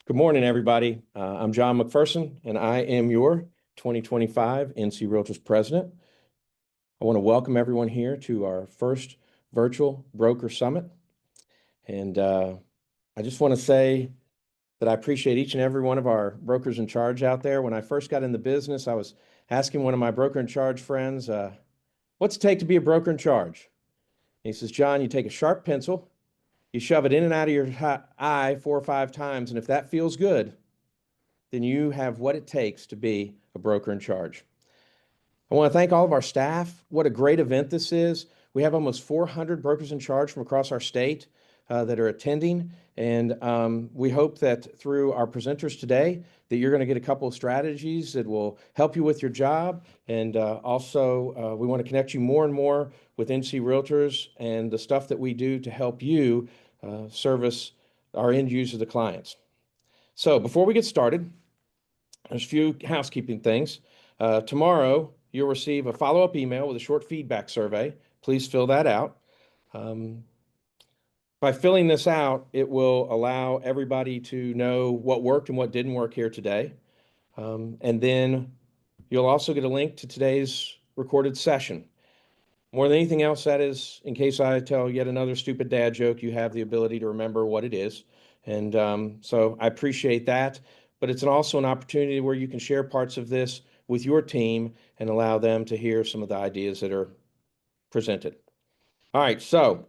Good morning, everybody. I'm John McPherson, and I am your 2025 NC Realtors President. I want to welcome everyone here to our first virtual broker summit. And I just want to say that I appreciate each and every one of our brokers in charge out there. When I first got in the business, I was asking one of my broker in charge friends, what's it take to be a broker in charge? And he says, John, you take a sharp pencil, you shove it in and out of your eye 4 or 5 times, and if that feels good, then you have what it takes to be a broker in charge. I want to thank all of our staff. What a great event this is. We have almost 400 brokers in charge from across our state that are attending. And we hope that through our presenters today, that you're going to get a couple of strategies that will help you with your job. And also, we want to connect you more and more with NC Realtors and the stuff that we do to help you service our end users, the clients. So before we get started, there's a few housekeeping things. Tomorrow, you'll receive a follow-up email with a short feedback survey. Please fill that out. By filling this out, it will allow everybody to know what worked and what didn't work here today. And then you'll also get a link to today's recorded session. More than anything else, that is, in case I tell yet another stupid dad joke, you have the ability to remember what it is. And so I appreciate that. But it's also an opportunity where you can share parts of this with your team and allow them to hear some of the ideas that are presented. All right, so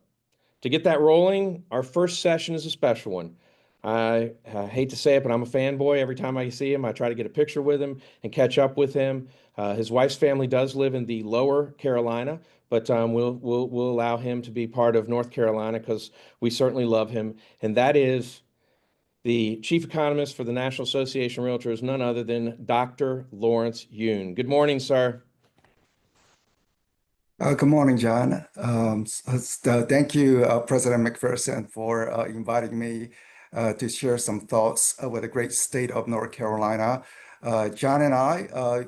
to get that rolling, our first session is a special one. I hate to say it, but I'm a fanboy. Every time I see him, I try to get a picture with him and catch up with him. His wife's family does live in the Lower Carolina, but we'll allow him to be part of North Carolina because we certainly love him. And that is the Chief Economist for the National Association of Realtors, none other than Dr. Lawrence Yun. Good morning, sir. Good morning, John. Thank you, President McPherson, for inviting me to share some thoughts with the great state of North Carolina. John and I,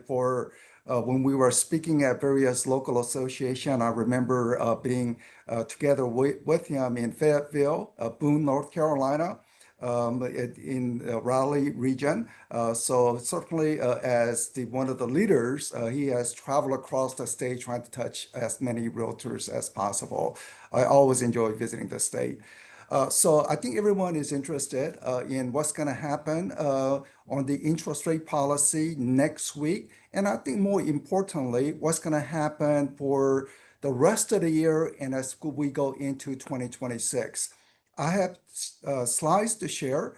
when we were speaking at various local associations, I remember being together with him in Fayetteville, Boone, North Carolina, in the Raleigh region. So certainly as one of the leaders, he has traveled across the state trying to touch as many realtors as possible. I always enjoy visiting the state. So I think everyone is interested in what's going to happen on the interest rate policy next week. And I think more importantly, what's going to happen for the rest of the year and as we go into 2026. I have slides to share.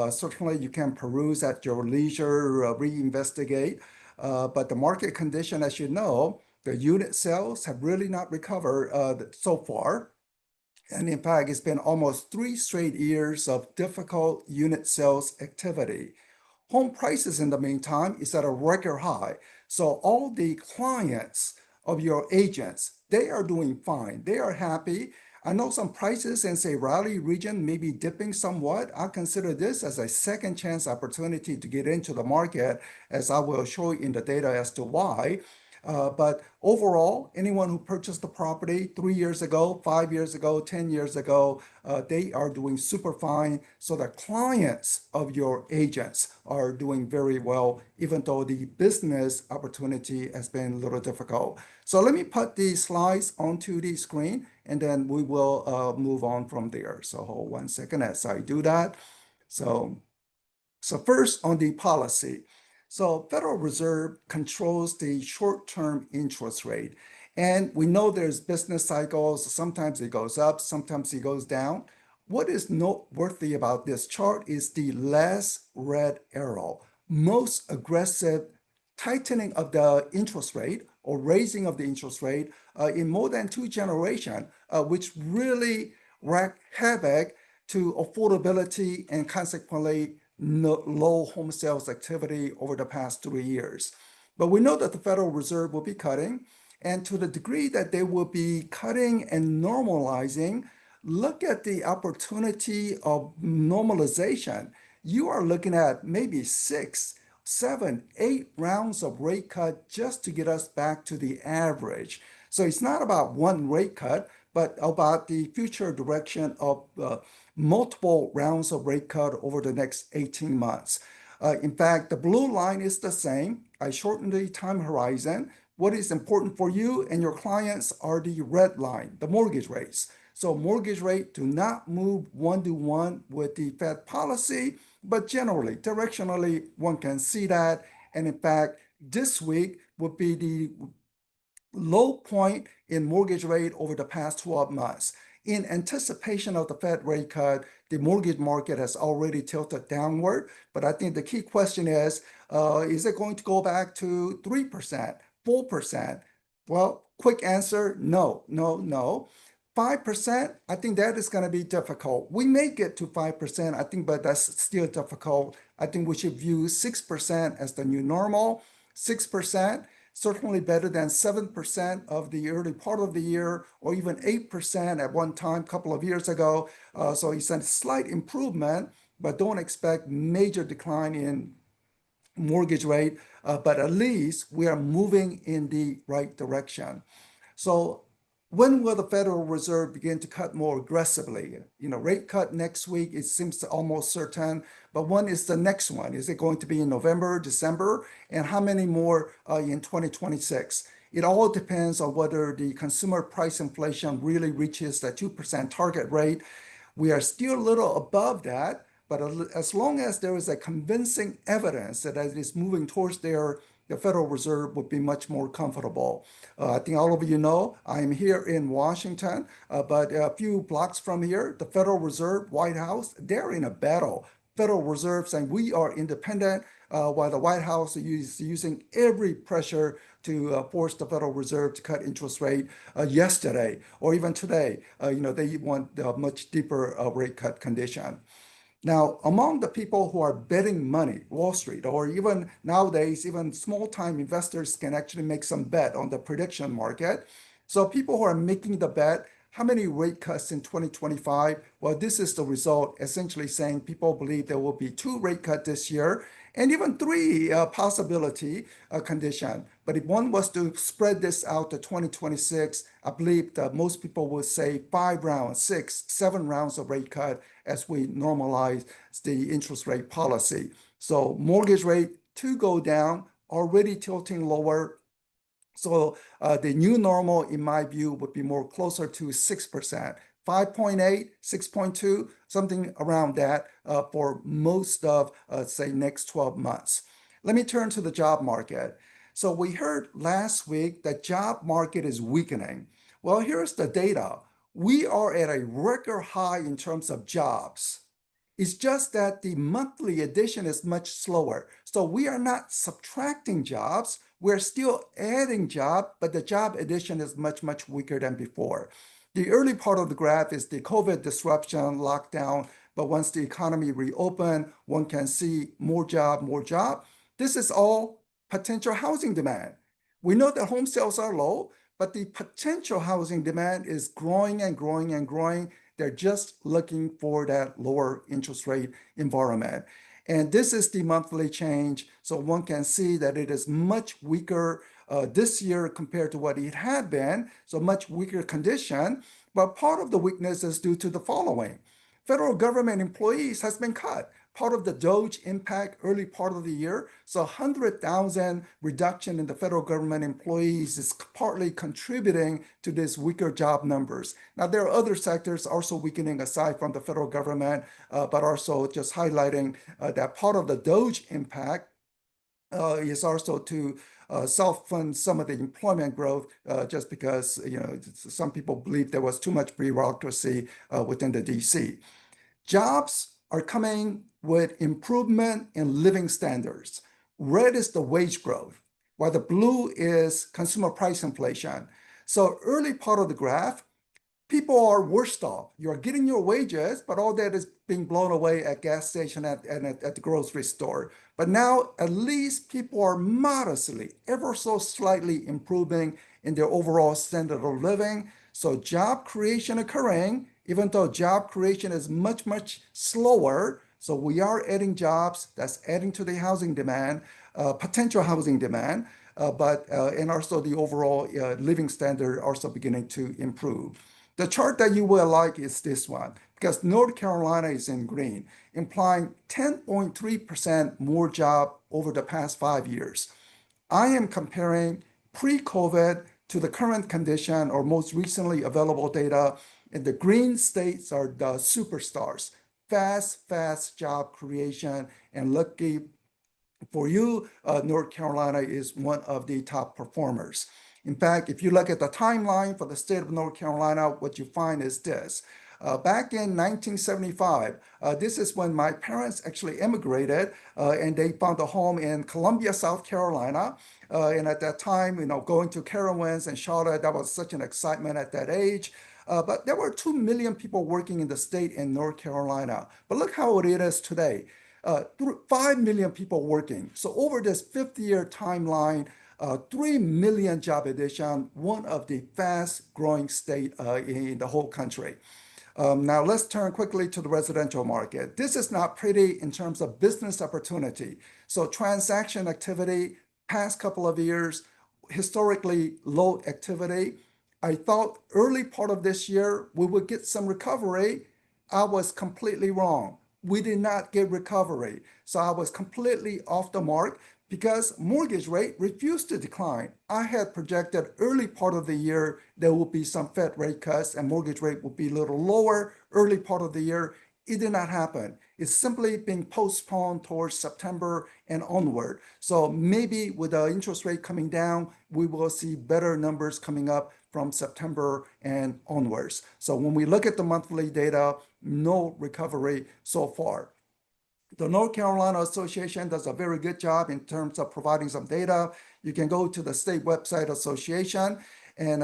Certainly, you can peruse at your leisure, reinvestigate. But the market condition, as you know, the unit sales have really not recovered so far. And in fact, it's been almost 3 straight years of difficult unit sales activity. Home prices, in the meantime, is at a record high. So all the clients of your agents, they are doing fine. They are happy. I know some prices in, say, Raleigh region may be dipping somewhat. I consider this as a second chance opportunity to get into the market, as I will show you in the data as to why. But overall, anyone who purchased the property 3 years ago, 5 years ago, 10 years ago, they are doing super fine. So the clients of your agents are doing very well, even though the business opportunity has been a little difficult. So let me put these slides onto the screen, and then we will move on from there. So hold 1 second as I do that. So first on the policy. So Federal Reserve controls the short-term interest rate. And we know there's business cycles. Sometimes it goes up, sometimes it goes down. What is noteworthy about this chart is the last red arrow. Most aggressive tightening of the interest rate or raising of the interest rate in more than 2 generations, which really wreaked havoc to affordability and consequently low home sales activity over the past 3 years. But we know that the Federal Reserve will be cutting, and to the degree that they will be cutting and normalizing, look at the opportunity of normalization. You are looking at maybe 6, 7, 8 rounds of rate cut just to get us back to the average. So it's not about one rate cut, but about the future direction of multiple rounds of rate cut over the next 18 months. In fact, the blue line is the same. I shortened the time horizon. What is important for you and your clients are the red line, the mortgage rates. So mortgage rate do not move one-to-one with the Fed policy, but generally, directionally, one can see that. And in fact, this week would be the low point in mortgage rate over the past 12 months. In anticipation of the Fed rate cut, the mortgage market has already tilted downward. But I think the key question is it going to go back to 3%, 4%? Well, quick answer, no, no, no. 5%, I think that is going to be difficult. We may get to 5%, I think, but that's still difficult. I think we should view 6% as the new normal. 6%, certainly better than 7% of the early part of the year, or even 8% at one time a couple of years ago. So it's a slight improvement, but don't expect major decline in mortgage rate. But at least we are moving in the right direction. So when will the Federal Reserve begin to cut more aggressively? Rate cut next week, it seems almost certain. But when is the next one? Is it going to be in November, December? And how many more in 2026? It all depends on whether the consumer price inflation really reaches the 2% target rate. We are still a little above that, but as long as there is a convincing evidence that it is moving towards there, the Federal Reserve would be much more comfortable. I think all of you know I'm here in Washington, but a few blocks from here, the Federal Reserve, White House, they're in a battle. Federal Reserve saying we are independent, while the White House is using every pressure to force the Federal Reserve to cut interest rate yesterday or even today. They want a much deeper rate cut condition. Now, among the people who are betting money, Wall Street, or even nowadays, even small-time investors can actually make some bet on the prediction market. So people who are making the bet, how many rate cuts in 2025? Well, this is the result, essentially saying people believe there will be 2 rate cuts this year, and even 3 possibility condition. But if one was to spread this out to 2026, I believe that most people would say 5 rounds, 6, 7 rounds of rate cut as we normalize the interest rate policy. So mortgage rate to go down, already tilting lower. So the new normal, in my view, would be more closer to 6%. 5.8, 6.2, something around that for most of, say, next 12 months. Let me turn to the job market. So we heard last week that job market is weakening. Well, here's the data. We are at a record high in terms of jobs. It's just that the monthly addition is much slower. So we are not subtracting jobs. We're still adding jobs, but the job addition is much, much weaker than before. The early part of the graph is the COVID disruption, lockdown, but once the economy reopened, one can see more job, more job. This is all potential housing demand. We know that home sales are low, but the potential housing demand is growing and growing and growing. They're just looking for that lower interest rate environment. And this is the monthly change. So one can see that it is much weaker this year compared to what it had been. So much weaker condition. But part of the weakness is due to the following. Federal government employees has been cut. Part of the DOGE impact early part of the year. So 100,000 reduction in the federal government employees is partly contributing to this weaker job numbers. Now, there are other sectors also weakening aside from the federal government, but also just highlighting that part of the DOGE impact is also to self-fund some of the employment growth just because some people believe there was too much bureaucracy within the DC. Jobs are coming with improvement in living standards. Red is the wage growth, while the blue is consumer price inflation. So early part of the graph, people are worse off. You're getting your wages, but all that is being blown away at gas station and at the grocery store. But now at least people are modestly, ever so slightly improving in their overall standard of living. So job creation occurring, even though job creation is much, much slower. So we are adding jobs, that's adding to the housing demand, potential housing demand, and also the overall living standard also beginning to improve. The chart that you will like is this one, because North Carolina is in green, implying 10.3% more job over the past 5 years. I am comparing pre-COVID to the current condition or most recently available data, and the green states are the superstars. Fast job creation, and lucky for you, North Carolina is one of the top performers. In fact, if you look at the timeline for the state of North Carolina, what you find is this. Back in 1975, this is when my parents actually immigrated and they found a home in Columbia, South Carolina. And at that time, going to Carowinds and Charlotte, that was such an excitement at that age. But there were 2 million people working in the state in North Carolina. But look how it is today. 5 million people working. So over this 50-year timeline, 3 million job addition, one of the fast growing state in the whole country. Now let's turn quickly to the residential market. This is not pretty in terms of business opportunity. So transaction activity, past couple of years, historically low activity. I thought early part of this year we would get some recovery. I was completely wrong. We did not get recovery. So I was completely off the mark because mortgage rate refused to decline. I had projected early part of the year there will be some Fed rate cuts and mortgage rate will be a little lower early part of the year. It did not happen. It's simply being postponed towards September and onward. So maybe with the interest rate coming down, we will see better numbers coming up from September and onwards. So when we look at the monthly data, no recovery so far. The North Carolina Association does a very good job in terms of providing some data. You can go to the state website association. And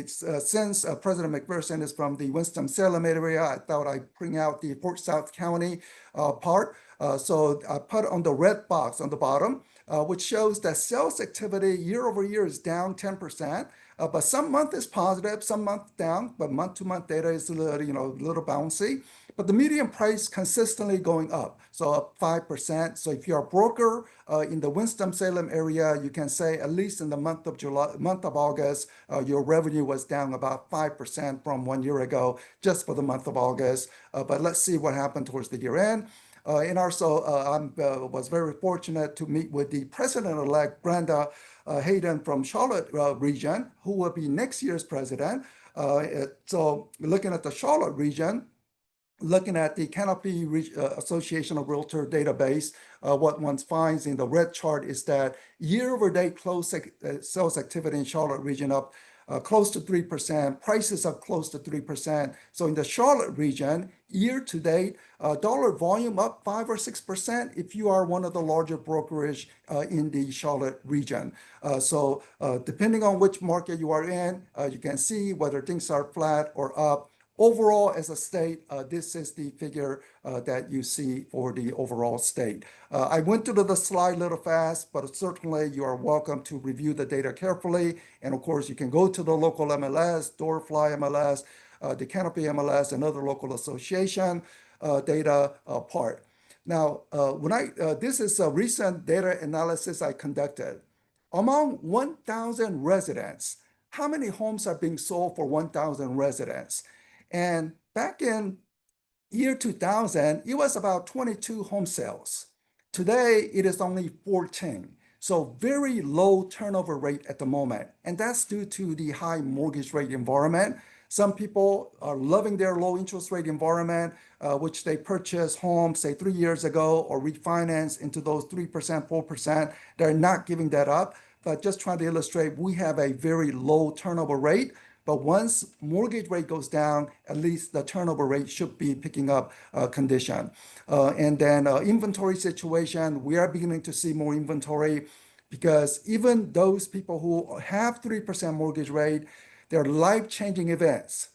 since President McPherson is from the Winston-Salem area, I thought I'd bring out the Fort South County part. So I put on the red box on the bottom, which shows that sales activity year over year is down 10%. But some month is positive, some month down, but month-to-month data is a little bouncy. But the median price consistently going up, so up 5%. So if you're a broker in the Winston-Salem area, you can say at least in the month of August, your revenue was down about 5% from 1 year ago, just for the month of August. But let's see what happened towards the year end. And also, I was very fortunate to meet with the president-elect Brenda Hayden from Charlotte region, who will be next year's president. So looking at the Charlotte region, looking at the Canopy Association of Realtor database, what one finds in the red chart is that year-over-day close sales activity in Charlotte region up close to 3%, prices up close to 3%. So in the Charlotte region, year-to-date, dollar volume up 5 or 6% if you are one of the larger brokerage in the Charlotte region. So depending on which market you are in, you can see whether things are flat or up. Overall, as a state, this is the figure that you see for the overall state. I went through the slide a little fast, but certainly you are welcome to review the data carefully. And of course, you can go to the local MLS, Doorfly MLS, the Canopy MLS, and other local association data part. Now, this is a recent data analysis I conducted. Among 1,000 residents, how many homes are being sold for 1,000 residents? And back in year 2000, it was about 22 home sales. Today, it is only 14. So very low turnover rate at the moment. And that's due to the high mortgage rate environment. Some people are loving their low interest rate environment, which they purchased homes, say 3 years ago, or refinance into those 3%, 4%. They're not giving that up. But just trying to illustrate, we have a very low turnover rate. But once mortgage rate goes down, at least the turnover rate should be picking up condition. And then inventory situation, we are beginning to see more inventory because even those people who have 3% mortgage rate, they're life-changing events,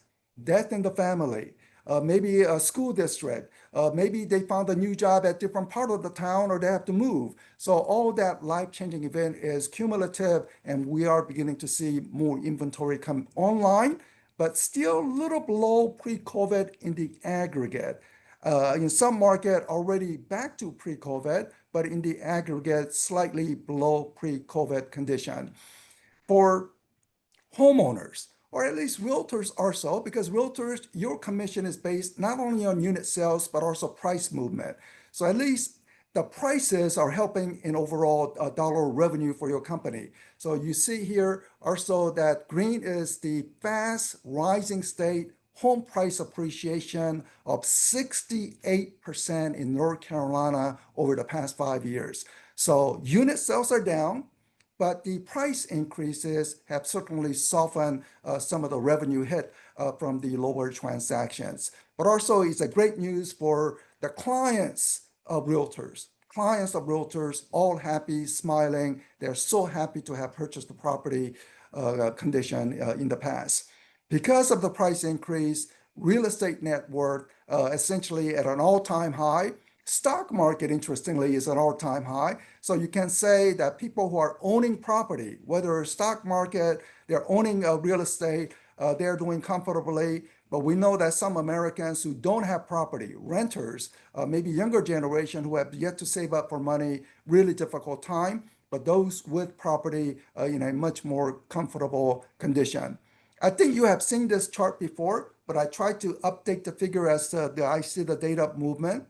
death in the family, maybe a school district, maybe they found a new job at different part of the town or they have to move. So all that life-changing event is cumulative and we are beginning to see more inventory come online, but still a little below pre-COVID in the aggregate. In some market already back to pre-COVID, but in the aggregate slightly below pre-COVID condition. For homeowners, or at least realtors are so, because realtors, your commission is based not only on unit sales, but also price movement. So at least the prices are helping in overall dollar revenue for your company. So you see here also that green is the fast rising state home price appreciation of 68% in North Carolina over the past 5 years. So unit sales are down, but the price increases have certainly softened some of the revenue hit from the lower transactions. But also, it's a great news for the clients of realtors. Clients of realtors, all happy, smiling. They're so happy to have purchased the property condition in the past. Because of the price increase, real estate net worth essentially at an all-time high. Stock market, interestingly, is an all-time high. So you can say that people who are owning property, whether stock market, they're owning real estate, they're doing comfortably. But we know that some Americans who don't have property, renters, maybe younger generation who have yet to save up for money, really difficult time. But those with property in a much more comfortable condition. I think you have seen this chart before, but I tried to update the figure as I see the data movement.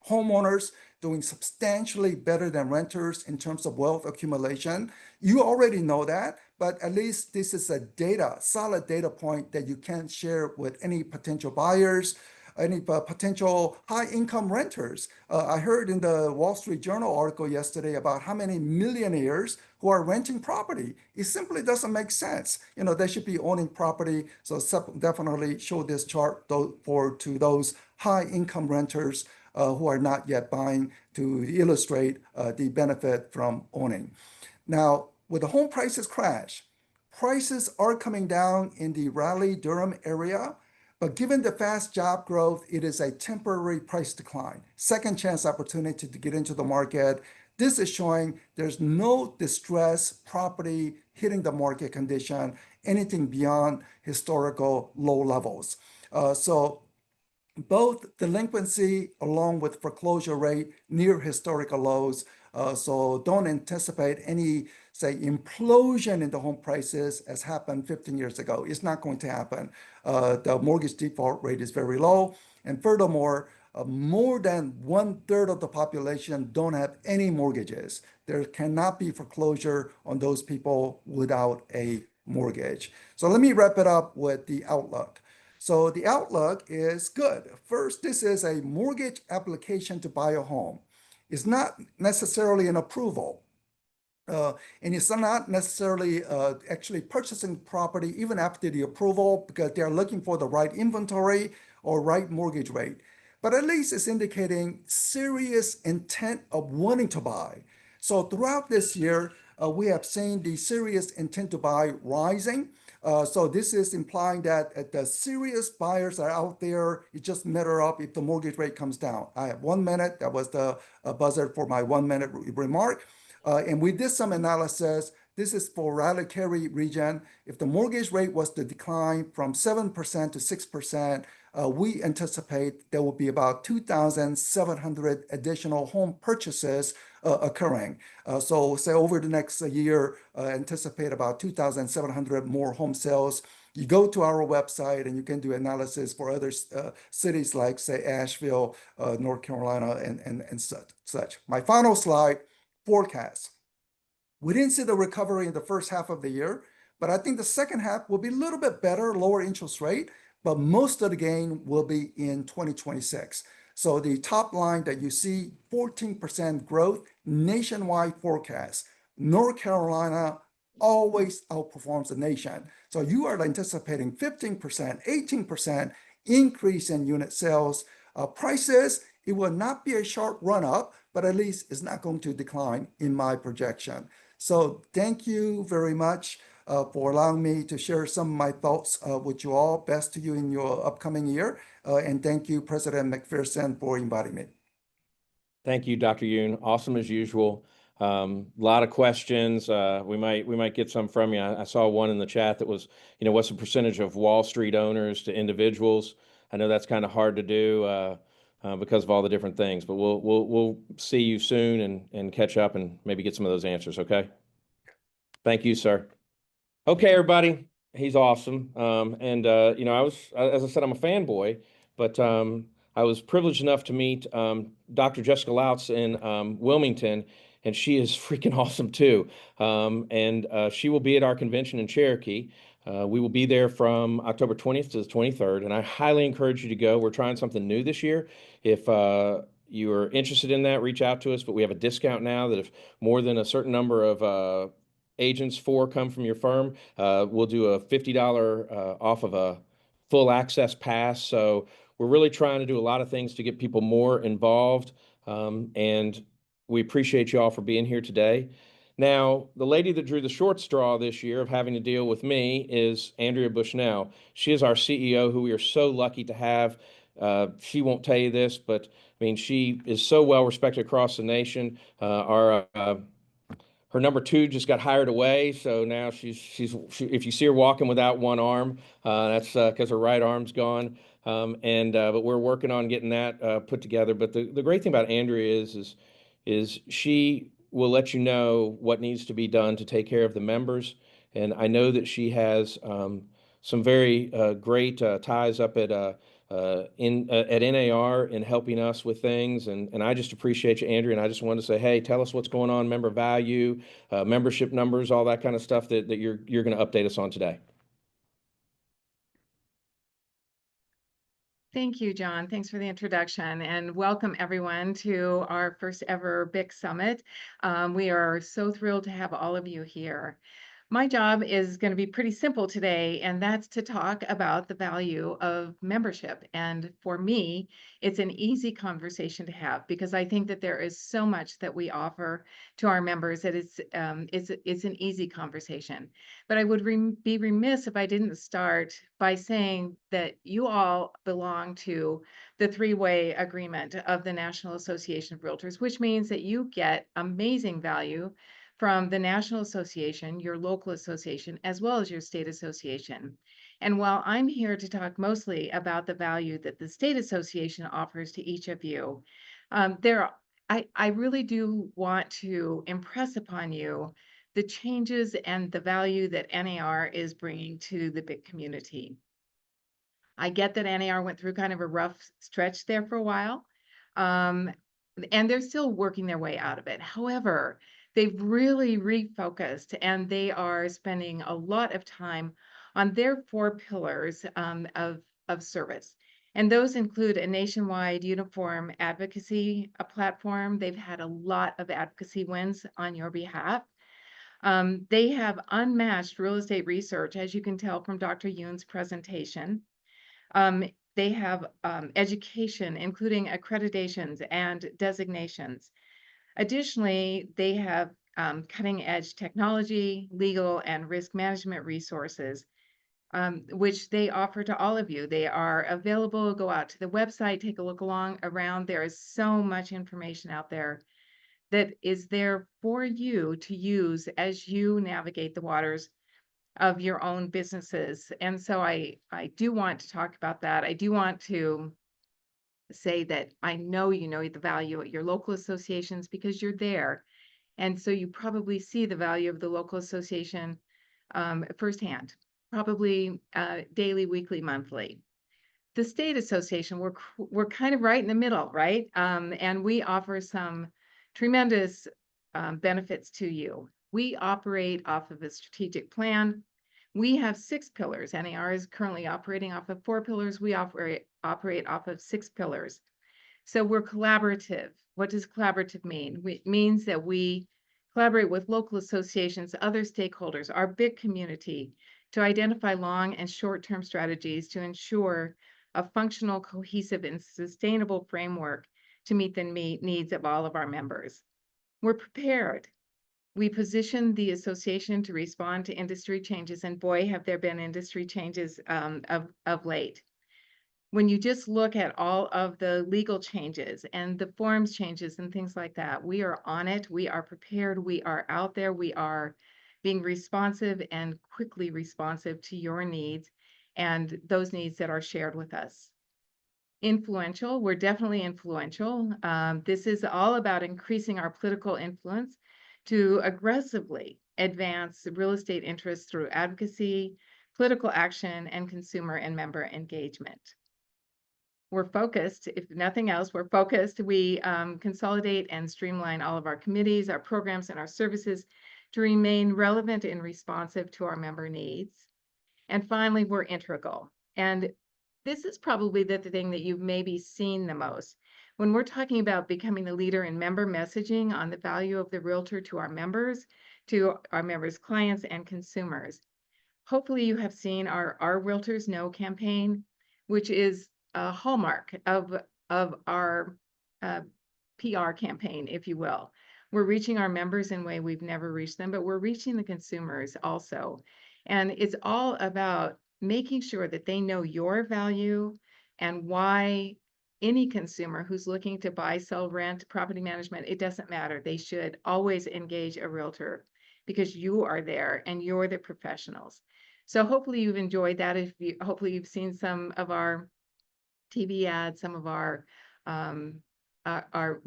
Homeowners doing substantially better than renters in terms of wealth accumulation. You already know that, but at least this is a solid data point that you can share with any potential buyers, any potential high income renters. I heard in the Wall Street Journal article yesterday about how many millionaires who are renting property. It simply doesn't make sense. They should be owning property. So definitely show this chart to those high income renters who are not yet buying to illustrate the benefit from owning. Now, with the home prices crash, prices are coming down in the Raleigh-Durham area, but given the fast job growth, it is a temporary price decline. Second chance opportunity to get into the market. This is showing there's no distressed property hitting the market condition, anything beyond historical low levels. So both delinquency along with foreclosure rate near historical lows. So don't anticipate any, say, implosion in the home prices as happened 15 years ago. It's not going to happen. The mortgage default rate is very low. And furthermore, more than 1/3 of the population don't have any mortgages. There cannot be foreclosure on those people without a mortgage. So let me wrap it up with the outlook. So the outlook is good. First, this is a mortgage application to buy a home. It's not necessarily an approval. And it's not necessarily actually purchasing property even after the approval because they're looking for the right inventory or right mortgage rate. But at least it's indicating serious intent of wanting to buy. So throughout this year, we have seen the serious intent to buy rising. So this is implying that the serious buyers are out there. It just matter of if the mortgage rate comes down. I have 1 minute. That was the buzzer for my 1 minute remark. And we did some analysis. This is for Raleigh-Cary region. If the mortgage rate was to decline from 7% to 6%, we anticipate there will be about 2,700 additional home purchases occurring. So say over the next year, anticipate about 2,700 more home sales. You go to our website and you can do analysis for other cities like, say, Asheville, North Carolina, and such. My final slide, forecast. We didn't see the recovery in the first half of the year, but I think the second half will be a little bit better, lower interest rate, but most of the gain will be in 2026. So the top line that you see, 14% growth, nationwide forecast. North Carolina always outperforms the nation. So you are anticipating 15%, 18% increase in unit sales. Prices, it will not be a sharp run up, but at least it's not going to decline in my projection. So thank you very much for allowing me to share some of my thoughts with you all. Best to you in your upcoming year. And thank you, President McPherson, for inviting me. Thank you, Dr. Yoon. Awesome as usual. A lot of questions. We might get some from you. I saw one in the chat that was, what's the percentage of Wall Street owners to individuals? I know that's kind of hard to do because of all the different things, but we'll see you soon and catch up and maybe get some of those answers. Okay. Thank you, sir. Okay, everybody. He's awesome. You know, as I said, I'm a fanboy, but I was privileged enough to meet Dr. Jessica Louts in Wilmington, and she is freaking awesome too. She will be at our convention in Cherokee. We will be there from October 20th to the 23rd, and I highly encourage you to go. We're trying something new this year. If you are interested in that, reach out to us, but we have a discount now that if more than a certain number of agents, 4 come from your firm, we'll do a $50 off of a full access pass. So we're really trying to do a lot of things to get people more involved. And we appreciate you all for being here today. Now, the lady that drew the short straw this year of having to deal with me is Andrea Bushnell. She is our CEO, who we are so lucky to have. She won't tell you this, but I mean, she is so well respected across the nation. Her number 2 just got hired away, so now if you see her walking without one arm, that's because her right arm's gone. But we're working on getting that put together. But the great thing about Andrea is she will let you know what needs to be done to take care of the members. And I know that she has some very great ties up at NAR in helping us with things. And I just appreciate you, Andrea. And I just wanted to say, hey, tell us what's going on, member value, membership numbers, all that kind of stuff that you're going to update us on today. Thank you, John. Thanks for the introduction, and welcome everyone to our first ever BIC Summit. We are so thrilled to have all of you here. My job is going to be pretty simple today, and that's to talk about the value of membership. And for me, it's an easy conversation to have because I think that there is so much that we offer to our members that it's an easy conversation. But I would be remiss if I didn't start by saying that you all belong to the 3-way agreement of the National Association of Realtors, which means that you get amazing value from the National Association, your local association, as well as your state association. And while I'm here to talk mostly about the value that the state association offers to each of you, I really do want to impress upon you the changes and the value that NAR is bringing to the BIC community. I get that NAR went through kind of a rough stretch there for a while, and they're still working their way out of it. However, they've really refocused and they are spending a lot of time on their 4 pillars of service. And those include a nationwide uniform advocacy platform. They've had a lot of advocacy wins on your behalf. They have unmatched real estate research, as you can tell from Dr. Yoon's presentation. They have education, including accreditations and designations. Additionally, they have cutting edge technology, legal and risk management resources, which they offer to all of you. They are available. Go out to the website, take a look around. There is so much information out there that is there for you to use as you navigate the waters of your own businesses. And so I do want to talk about that. I do want to say that I know you know the value at your local associations because you're there. And so you probably see the value of the local association firsthand, probably daily, weekly, monthly. The state association, we're kind of right in the middle, right? And we offer some tremendous benefits to you. We operate off of a strategic plan. We have 6 pillars. NAR is currently operating off of 4 pillars. We operate off of 6 pillars. So we're collaborative. What does collaborative mean? It means that we collaborate with local associations, other stakeholders, our BIC community, to identify long and short-term strategies to ensure a functional, cohesive, and sustainable framework to meet the needs of all of our members. We're prepared. We position the association to respond to industry changes, and boy, have there been industry changes of late. When you just look at all of the legal changes and the forms changes and things like that, we are on it. We are prepared. We are out there. We are being responsive and quickly responsive to your needs and those needs that are shared with us. Influential, we're definitely influential. This is all about increasing our political influence to aggressively advance real estate interests through advocacy, political action, and consumer and member engagement. We're focused, if nothing else, we're focused. We consolidate and streamline all of our committees, our programs, and our services to remain relevant and responsive to our member needs. And finally, we're integral. And this is probably the thing that you've maybe seen the most. When we're talking about becoming the leader in member messaging on the value of the realtor to our members, clients, and consumers. Hopefully you have seen our Realtors Know campaign, which is a hallmark of our PR campaign, if you will. We're reaching our members in a way we've never reached them, but we're reaching the consumers also. And it's all about making sure that they know your value and why any consumer who's looking to buy, sell, rent, property management, it doesn't matter. They should always engage a realtor because you are there and you're the professionals. So hopefully you've enjoyed that. Hopefully you've seen some of our TV ads, some of our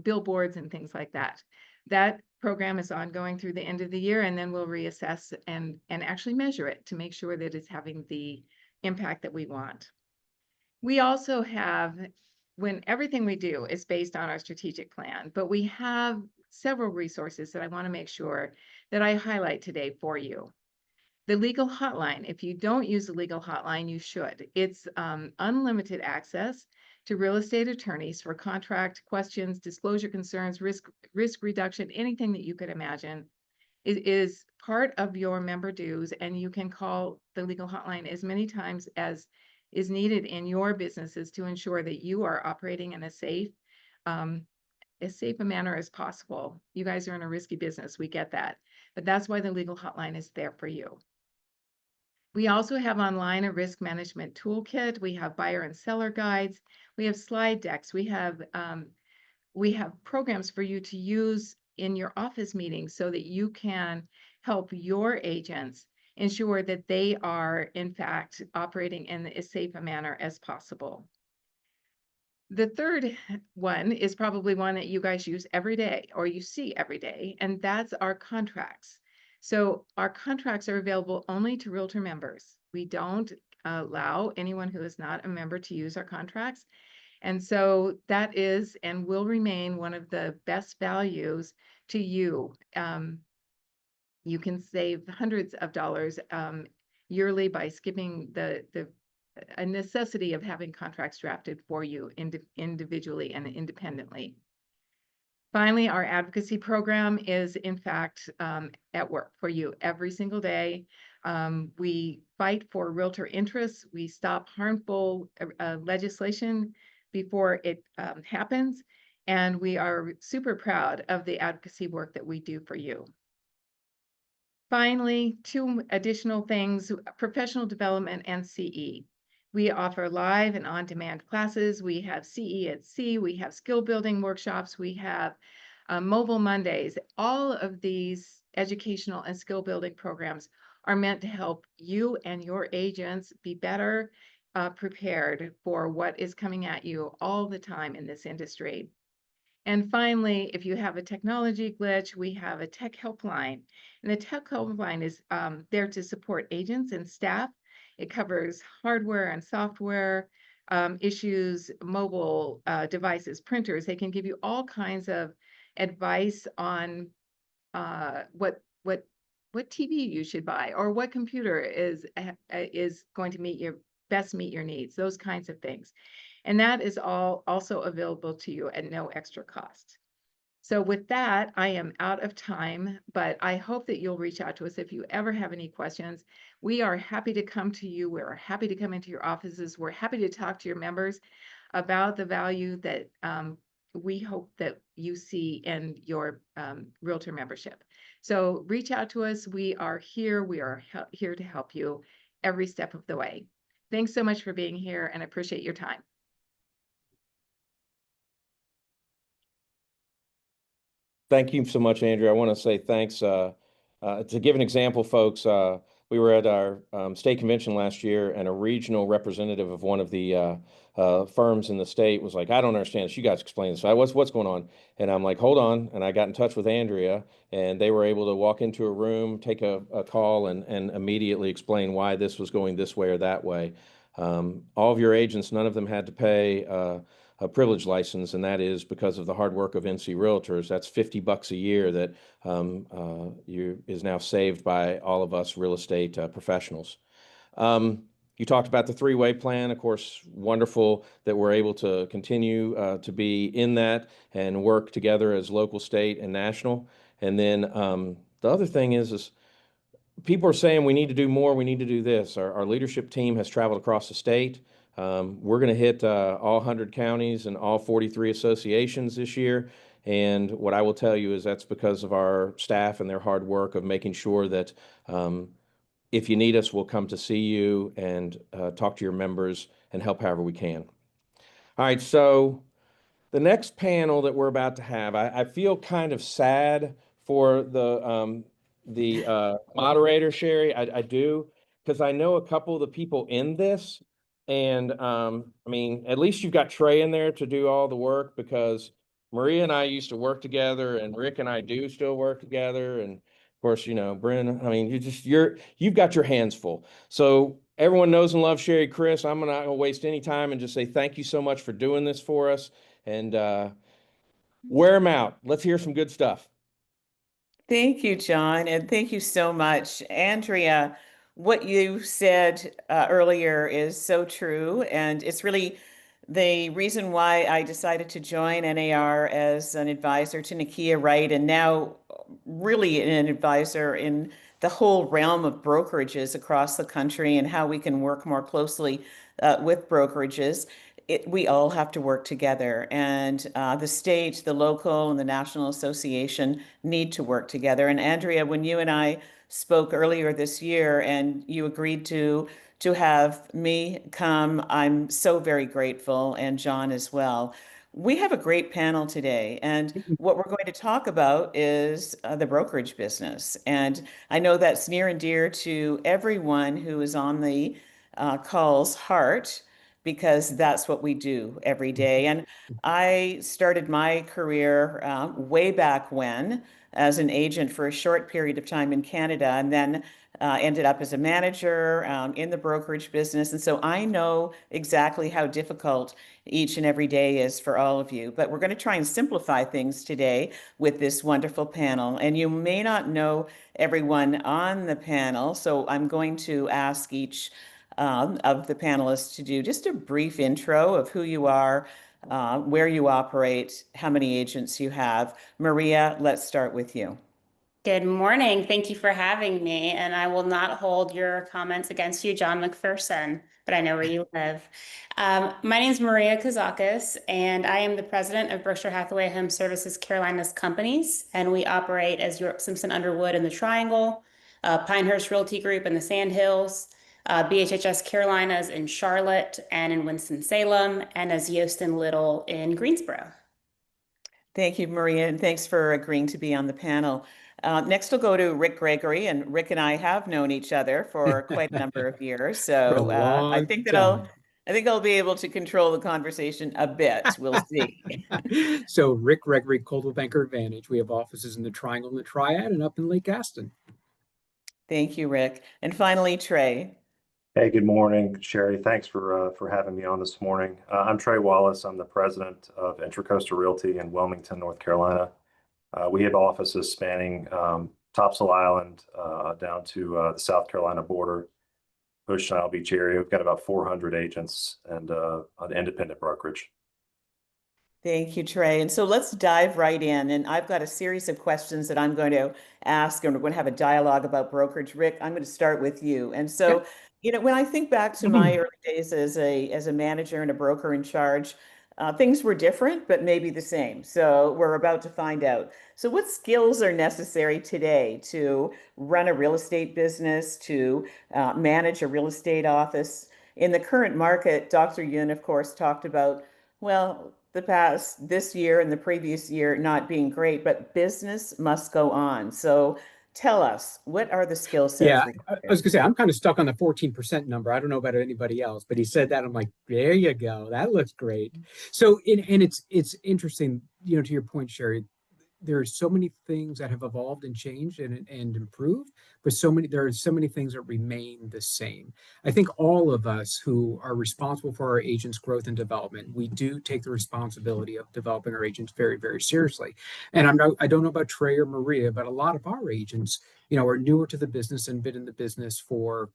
billboards and things like that. That program is ongoing through the end of the year, and then we'll reassess and actually measure it to make sure that it's having the impact that we want. We also have, when everything we do is based on our strategic plan, but we have several resources that I want to make sure that I highlight today for you. The legal hotline, if you don't use the legal hotline, you should. It's unlimited access to real estate attorneys for contract questions, disclosure concerns, risk reduction, anything that you could imagine. It is part of your member dues, and you can call the legal hotline as many times as is needed in your businesses to ensure that you are operating in as safe a manner as possible. You guys are in a risky business, we get that, but that's why the legal hotline is there for you. We also have online a risk management toolkit. We have buyer and seller guides. We have slide decks. We have programs for you to use in your office meetings so that you can help your agents ensure that they are, in fact, operating in as safe a manner as possible. The third one is probably one that you guys use every day or you see every day, and that's our contracts. So our contracts are available only to realtor members. We don't allow anyone who is not a member to use our contracts. And so that is and will remain one of the best values to you. You can save hundreds of dollars yearly by skipping the necessity of having contracts drafted for you individually and independently. Finally, our advocacy program is, in fact, at work for you every single day. We fight for realtor interests. We stop harmful legislation before it happens. And we are super proud of the advocacy work that we do for you. Finally, two additional things, professional development and CE. We offer live and on-demand classes. We have CE at Sea. We have skill building workshops. We have Mobile Mondays. All of these educational and skill building programs are meant to help you and your agents be better prepared for what is coming at you all the time in this industry. And finally, if you have a technology glitch, we have a tech helpline. And the tech helpline is there to support agents and staff. It covers hardware and software issues, mobile devices, printers. They can give you all kinds of advice on what TV you should buy or what computer is going to meet your needs, those kinds of things. And that is all also available to you at no extra cost. So with that, I am out of time, but I hope that you'll reach out to us if you ever have any questions. We are happy to come to you. We're happy to come into your offices. We're happy to talk to your members about the value that we hope that you see in your realtor membership. So reach out to us. We are here. We are here to help you every step of the way. Thanks so much for being here, and I appreciate your time. Thank you so much, Andrea. I want to say thanks. To give an example, folks, we were at our state convention last year, and a regional representative of one of the firms in the state was like, "I don't understand this. You guys explain this. So what's going on?" And I'm like, "Hold on." And I got in touch with Andrea, and they were able to walk into a room, take a call, and immediately explain why this was going this way or that way. All of your agents, none of them had to pay a privilege license, and that is because of the hard work of NC Realtors. That's $50 a year that is now saved by all of us real estate professionals. You talked about the three-way plan. Of course, wonderful that we're able to continue to be in that and work together as local, state, and national. And then the other thing is people are saying we need to do more, we need to do this. Our leadership team has traveled across the state. We're going to hit all 100 counties and all 43 associations this year. And what I will tell you is that's because of our staff and their hard work of making sure that if you need us, we'll come to see you and talk to your members and help however we can. All right, so the next panel that we're about to have, I feel kind of sad for the moderator, Sherry. I do, because I know a couple of the people in this, and I mean, at least you've got Trey in there to do all the work, because Maria and I used to work together, and Rick and I do still work together, and of course, you know, Bryn. I mean, you've got your hands full. So everyone knows and loves Sherry Chris. I'm not going to waste any time and just say thank you so much for doing this for us, and wear them out. Let's hear some good stuff. Thank you, John, and thank you so much. Andrea, what you said earlier is so true, and it's really the reason why I decided to join NAR as an advisor to Nakia Wright, and now really an advisor in the whole realm of brokerages across the country and how we can work more closely with brokerages. We all have to work together, and the state, the local, and the National Association need to work together. And Andrea, when you and I spoke earlier this year, and you agreed to have me come, I'm so very grateful, and John as well. We have a great panel today, and what we're going to talk about is the brokerage business. And I know that's near and dear to everyone who is on the call's heart, because that's what we do every day. And I started my career way back when as an agent for a short period of time in Canada, and then ended up as a manager in the brokerage business. And so I know exactly how difficult each and every day is for all of you. But we're going to try and simplify things today with this wonderful panel. And you may not know everyone on the panel, so I'm going to ask each of the panelists to do just a brief intro of who you are, where you operate, how many agents you have. Maria, let's start with you. Good morning. Thank you for having me. And I will not hold your comments against you, John McPherson, but I know where you live. My name is Maria Kazakis, and I am the president of Berkshire Hathaway Home Services Carolinas Companies. And we operate as York Simpson Underwood in the Triangle, Pinehurst Realty Group in the Sandhills, BHHS Carolinas in Charlotte and in Winston-Salem, and as Yost and Little in Greensboro. Thank you, Maria, and thanks for agreeing to be on the panel. Next, we'll go to Rick Gregory, and Rick and I have known each other for quite a number of years. So I think I'll be able to control the conversation a bit. We'll see. So Rick Gregory, Coldwell Banker Advantage. We have offices in the Triangle and the Triad and up in Lake Aston. Thank you, Rick. And finally, Trey. Hey, good morning, Sherry. Thanks for having me on this morning. I'm Trey Wallace. I'm the president of Intracoastal Realty in Wilmington, North Carolina. We have offices spanning Topsail Island down to the South Carolina border, Ocean Isle Beach area. We've got about 400 agents and an independent brokerage. Thank you, Trey. And so let's dive right in. And I've got a series of questions that I'm going to ask, and we're going to have a dialogue about brokerage. Rick, I'm going to start with you. And so, you know, when I think back to my early days as a manager and a broker in charge, things were different, but maybe the same. So we're about to find out. So what skills are necessary today to run a real estate business, to manage a real estate office? In the current market, Dr. Yun, of course, talked about, well, this year and the previous year not being great, but business must go on. So tell us, what are the skill sets Yeah, I required? was gonna say, I'm kind of stuck on the 14% number. I don't know about anybody else, but he said that. I'm like, there you go. That looks great. So, and it's interesting, to your point, Sherry, there are so many things that have evolved and changed and improved, but there are so many things that remain the same. I think all of us who are responsible for our agents' growth and development, we do take the responsibility of developing our agents very, very seriously. And I don't know about Trey or Maria, but a lot of our agents, are newer to the business and been in the business for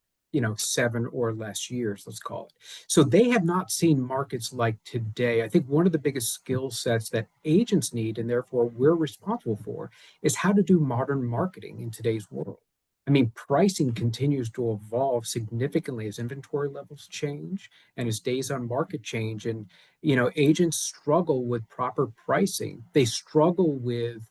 7 or less years, let's call it. So they have not seen markets like today. I think one of the biggest skill sets that agents need, and therefore we're responsible for, is how to do modern marketing in today's world. I mean, pricing continues to evolve significantly as inventory levels change and as days on market change. And, agents struggle with proper pricing. They struggle with,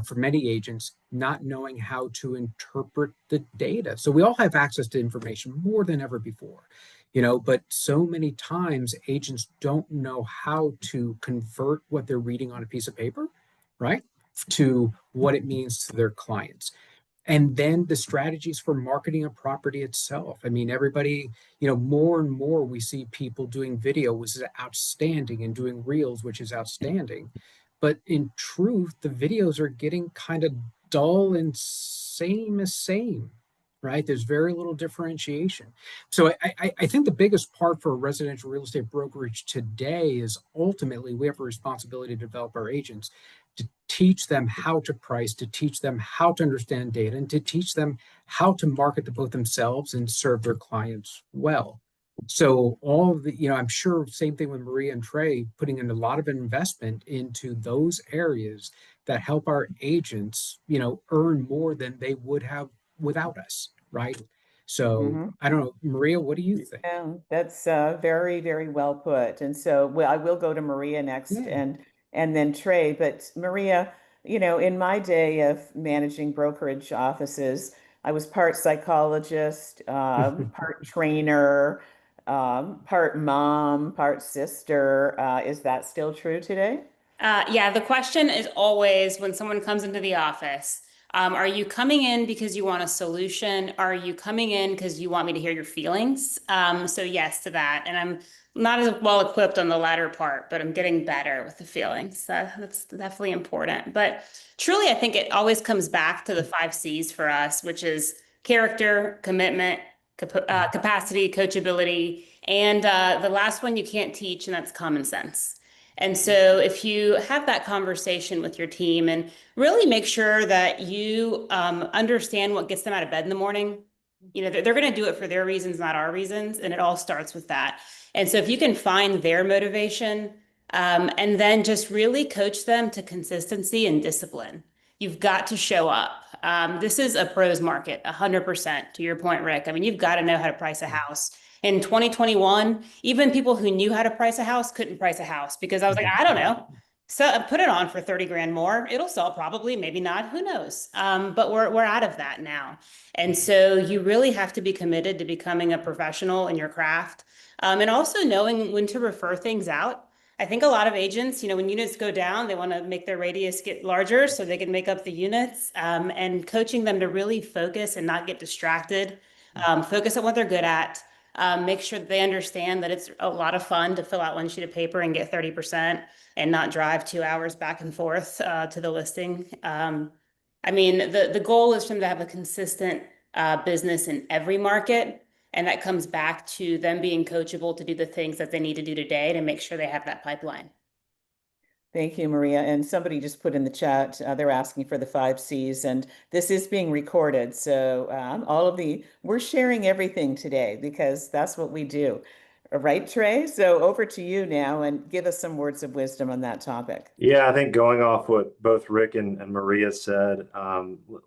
for many agents, not knowing how to interpret the data. So we all have access to information more than ever before, but so many times agents don't know how to convert what they're reading on a piece of paper, right, to what it means to their clients. And then the strategies for marketing a property itself. I mean, everybody, more and more we see people doing video, which is outstanding, and doing reels, which is outstanding. But in truth, the videos are getting kind of dull and same, right? There's very little differentiation. So I think the biggest part for a residential real estate brokerage today is ultimately we have a responsibility to develop our agents, to teach them how to price, to teach them how to understand data, and to teach them how to market to both themselves and serve their clients well. So all of the, I'm sure same thing with Maria and Trey, putting in a lot of investment into those areas that help our agents, earn more than they would have without us, right? So I don't know, Maria, what do you think? Yeah, that's very, very well put. And so I will go to Maria next and then Trey. But Maria, in my day of managing brokerage offices, I was part psychologist, part trainer, part mom, part sister. Is that still true today? Yeah, the question is always when someone comes into the office, are you coming in because you want a solution? Are you coming in because you want me to hear your feelings? So yes to that. And I'm not as well equipped on the latter part, but I'm getting better with the feelings. That's definitely important. But truly, I think it always comes back to the 5 C's for us, which is character, commitment, capacity, coachability, and the last one you can't teach, and that's common sense. And so if you have that conversation with your team and really make sure that you understand what gets them out of bed in the morning, they're going to do it for their reasons, not our reasons. And it all starts with that. And so if you can find their motivation and then just really coach them to consistency and discipline, you've got to show up. This is a pros market, 100%, to your point, Rick. I mean, you've got to know how to price a house. In 2021, even people who knew how to price a house couldn't price a house because I was like, I don't know. So put it on for 30 grand more. It'll sell probably, maybe not, who knows? But we're out of that now. And so you really have to be committed to becoming a professional in your craft and also knowing when to refer things out. I think a lot of agents, when units go down, they want to make their radius get larger so they can make up the units and coaching them to really focus and not get distracted, focus on what they're good at. Make sure that they understand that it's a lot of fun to fill out one sheet of paper and get 30% and not drive 2 hours back and forth to the listing. I mean, the goal is for them to have a consistent business in every market. And that comes back to them being coachable to do the things that they need to do today to make sure they have that pipeline. Thank you, Maria. And somebody just put in the chat, they're asking for the 5 C's, and this is being recorded. So we're sharing everything today because that's what we do. All right, Trey? So over to you now and give us some words of wisdom on that topic. Yeah, I think going off what both Rick and Maria said,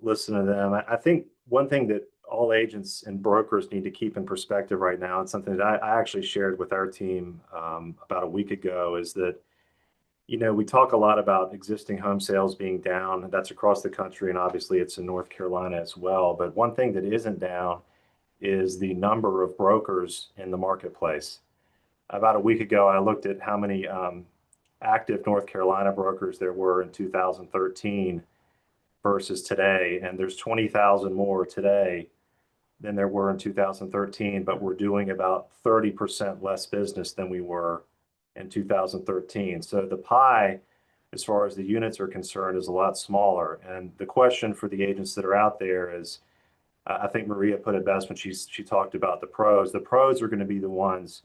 listen to them. I think one thing that all agents and brokers need to keep in perspective right now, and something that I actually shared with our team about a week ago, is that we talk a lot about existing home sales being down. That's across the country, and obviously it's in North Carolina as well. But one thing that isn't down is the number of brokers in the marketplace. About a week ago, I looked at how many active North Carolina brokers there were in 2013. versus today. And there's 20,000 more today than there were in 2013, but we're doing about 30% less business than we were in 2013. So the pie, as far as the units are concerned, is a lot smaller. And the question for the agents that are out there is, I think Maria put it best when she talked about the pros. The pros are going to be the ones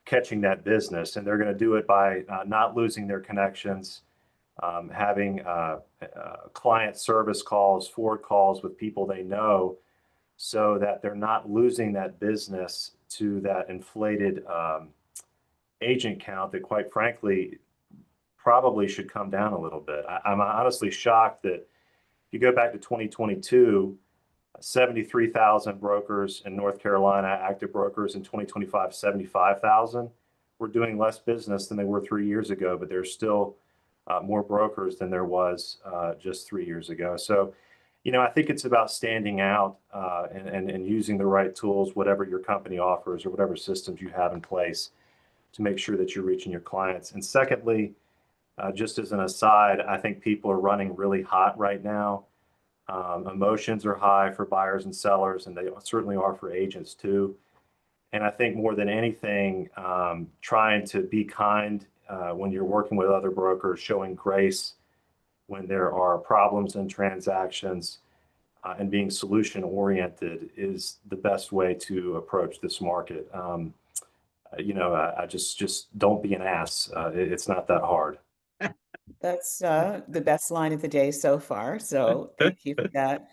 catching that business, and they're going to do it by not losing their connections, having client service calls, forward calls with people they know, so that they're not losing that business to that inflated agent count that, quite frankly, probably should come down a little bit. I'm honestly shocked that if you go back to 2022, 73,000 brokers in North Carolina, active brokers. In 2025, 75,000. We're doing less business than they were 3 years ago, but there's still more brokers than there was just 3 years ago. So, I think it's about standing out and using the right tools, whatever your company offers or whatever systems you have in place to make sure that you're reaching your clients. And secondly, just as an aside, I think people are running really hot right now. Emotions are high for buyers and sellers, and they certainly are for agents too. And I think more than anything, trying to be kind when you're working with other brokers, showing grace when there are problems in transactions, and being solution oriented is the best way to approach this market. I just don't be an ass. It's not that hard. That's the best line of the day so far. So thank you for that.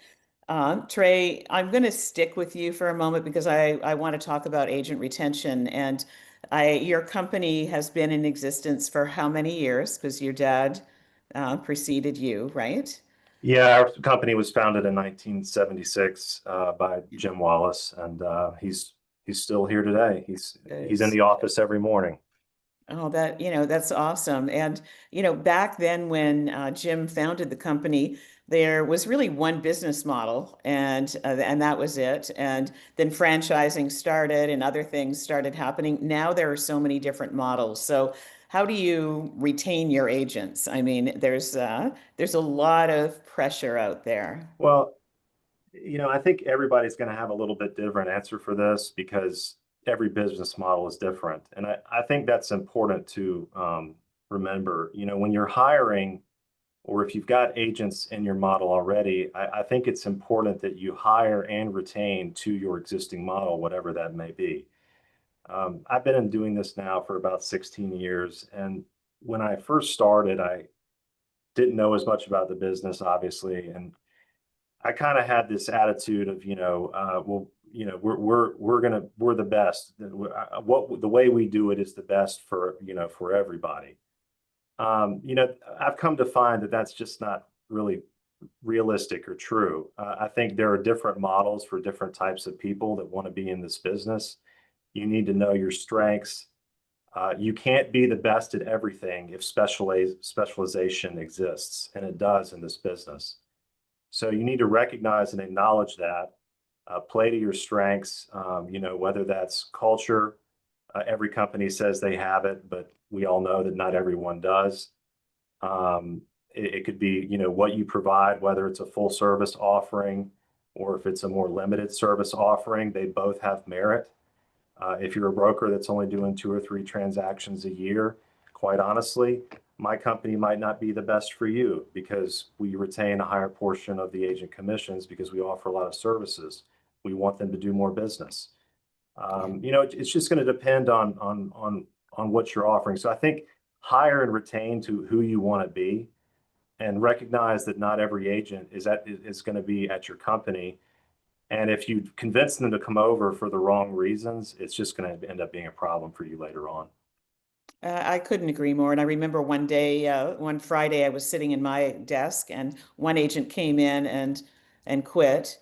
Trey, I'm going to stick with you for a moment because I want to talk about agent retention. And your company has been in existence for how many years? Because your dad preceded you, right? Yeah, our company was founded in 1976 by Jim Wallace, and he's still here today. He's in the office every morning. Oh, that's awesome. And, back then when Jim founded the company, there was really one business model and that was it. And then franchising started and other things started happening. Now there are so many different models. So how do you retain your agents? I mean, there's a lot of pressure out there. Well, I think everybody's going to have a little bit different answer for this because every business model is different. And I think that's important to remember. When you're hiring, or if you've got agents in your model already, I think it's important that you hire and retain to your existing model, whatever that may be. I've been doing this now for about 16 years. And when I first started, I didn't know as much about the business, obviously. And I kind of had this attitude of, we're the best. The way we do it is the best for everybody. I've come to find that that's just not really realistic or true. I think there are different models for different types of people that want to be in this business. You need to know your strengths. You can't be the best at everything if specialization exists, and it does in this business. So you need to recognize and acknowledge that, play to your strengths, whether that's culture. Every company says they have it, but we all know that not everyone does. It could be, what you provide, whether it's a full service offering or if it's a more limited service offering, they both have merit. If you're a broker that's only doing 2 or 3 transactions a year, quite honestly, my company might not be the best for you because we retain a higher portion of the agent commissions because we offer a lot of services. We want them to do more business. It's just going to depend on what you're offering. So I think hire and retain to who you want to be, and recognize that not every agent is going to be at your company. And if you convince them to come over for the wrong reasons, it's just going to end up being a problem for you later on. I couldn't agree more. And I remember one day, one Friday, I was sitting in my desk and one agent came in and quit.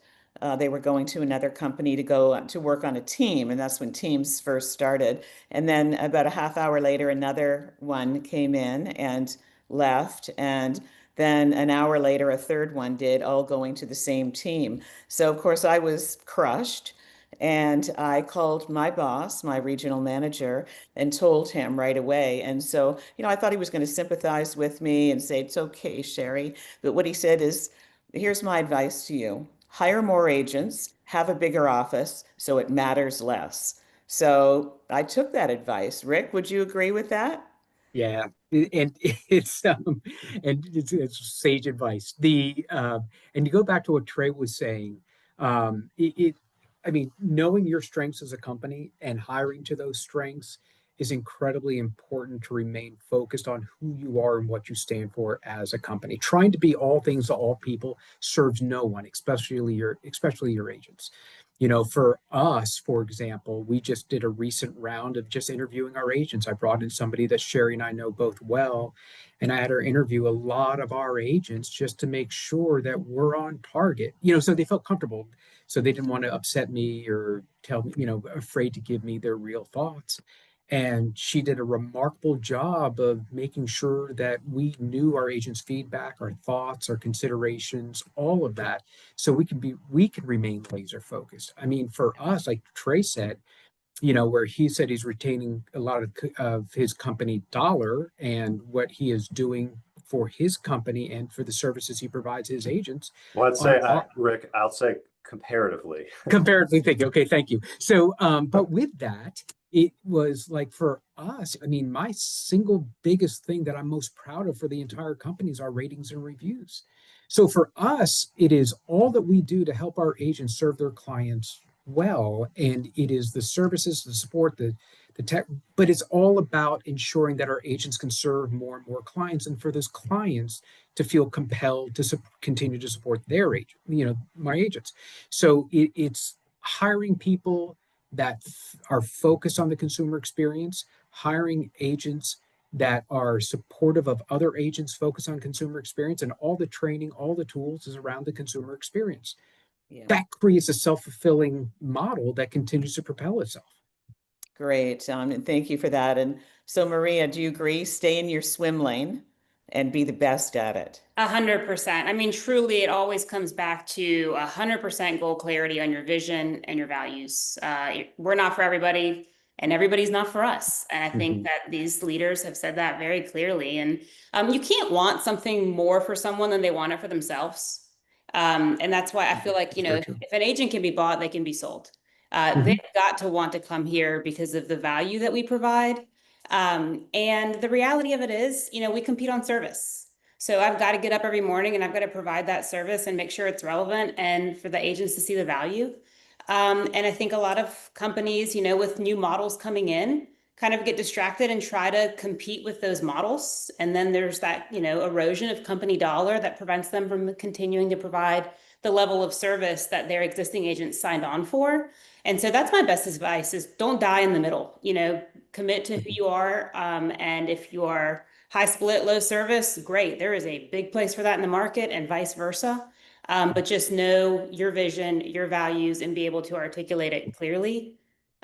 They were going to another company to go to work on a team, and that's when teams first started. And then about a half hour later, another one came in and left. And then an hour later, a third one did, all going to the same team. So, of course, I was crushed. And I called my boss, my regional manager, and told him right away. And so, I thought he was going to sympathize with me and say, "It's okay, Sherry." But what he said is, Here's my advice to you. Hire more agents, have a bigger office so it matters less. So I took that advice. Rick, would you agree with that? Yeah, and it's sage advice. And to go back to what Trey was saying, I mean, knowing your strengths as a company and hiring to those strengths is incredibly important to remain focused on who you are and what you stand for as a company. Trying to be all things to all people serves no one, especially your agents. You know, for us, for example, we just did a recent round of just interviewing our agents. I brought in somebody that Sherry and I know both well, and I had her interview a lot of our agents just to make sure that we're on target, you know, so they felt comfortable. So they didn't want to upset me or tell me, you know, afraid to give me their real thoughts. And she did a remarkable job of making sure that we knew our agents' feedback, our thoughts, our considerations, all of that, so we can remain laser focused. I mean, for us, like Trey said, you know, where he said he's retaining a lot of his company dollar and what he is doing for his company and for the services he provides his agents Well, I'd on say, Rick, I'll say comparatively. comparatively thinking. Okay, thank you. So, but with that, it was like for us, I mean, my single biggest thing that I'm most proud of for the entire company is our ratings and reviews. So for us, it is all that we do to help our agents serve their clients well. And it is the services, the support, the tech, but it's all about ensuring that our agents can serve more and more clients. And for those clients to feel compelled to continue to support their agent, you know, my agents. So it's hiring people that are focused on the consumer experience, hiring agents that are supportive of other agents focused on consumer experience, and all the training, all the tools is around the consumer experience. Yeah. That creates a self-fulfilling model that continues to propel itself. Great. And thank you for that. And so, Maria, do you agree? Stay in your swim lane and be the best at it. 100%. I mean, truly, it always comes back to 100% goal clarity on your vision and your values. We're not for everybody, and everybody's not for us. And I think that these leaders have said that very clearly. And you can't want something more for someone than they want it for themselves. And that's why I feel like, you know, if an agent can be bought, they can be sold. They've got to want to come here because of the value that we provide. And the reality of it is, you know, we compete on service. So I've got to get up every morning and I've got to provide that service and make sure it's relevant and for the agents to see the value. And I think a lot of companies, you know, with new models coming in, kind of get distracted and try to compete with those models. And then there's that, you know, erosion of company dollar that prevents them from continuing to provide the level of service that their existing agents signed on for. And so that's my best advice is don't die in the middle, you know, commit to who you are. And if you are high split, low service, great. There is a big place for that in the market and vice versa. But just know your vision, your values, and be able to articulate it clearly.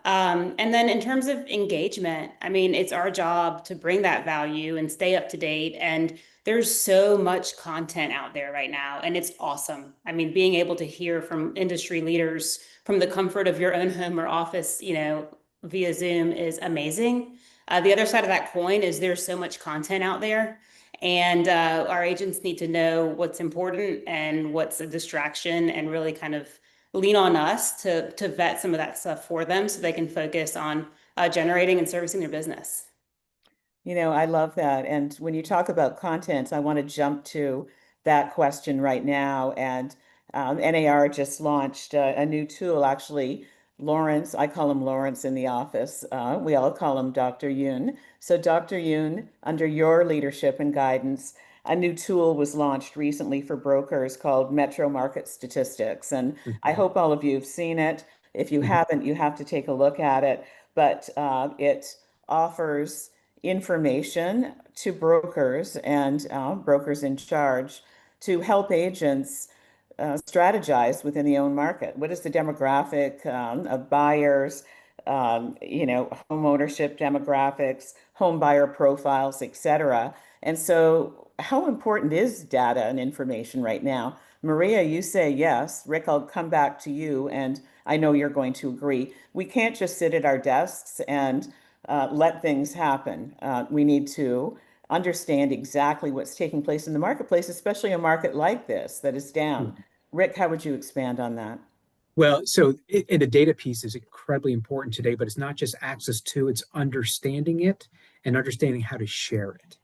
And then in terms of engagement, I mean, it's our job to bring that value and stay up to date. And there's so much content out there right now, and it's awesome. I mean, being able to hear from industry leaders from the comfort of your own home or office, you know, via Zoom is amazing. The other side of that coin is there's so much content out there, and our agents need to know what's important and what's a distraction, and really kind of lean on us to vet some of that stuff for them so they can focus on generating and servicing their business. You know, I love that. And when you talk about content, I want to jump to that question right now. And NAR just launched a new tool, actually. Lawrence, I call him Lawrence in the office. We all call him Dr. Yoon. So, Dr. Yoon, under your leadership and guidance, a new tool was launched recently for brokers called Metro Market Statistics. And I hope all of you have seen it. If you haven't, you have to take a look at it. But it offers information to brokers and brokers in charge to help agents strategize within the own market. What is the demographic of buyers, you know, home ownership demographics, home buyer profiles, etc. And so how important is data and information right now? Maria, you say yes. Rick, I'll come back to you, and I know you're going to agree. We can't just sit at our desks and let things happen. We need to understand exactly what's taking place in the marketplace, especially a market like this that is down. Rick, how would you expand on that? Well, so and the data piece is incredibly important today, but it's not just access to, it's understanding it and understanding how to share it.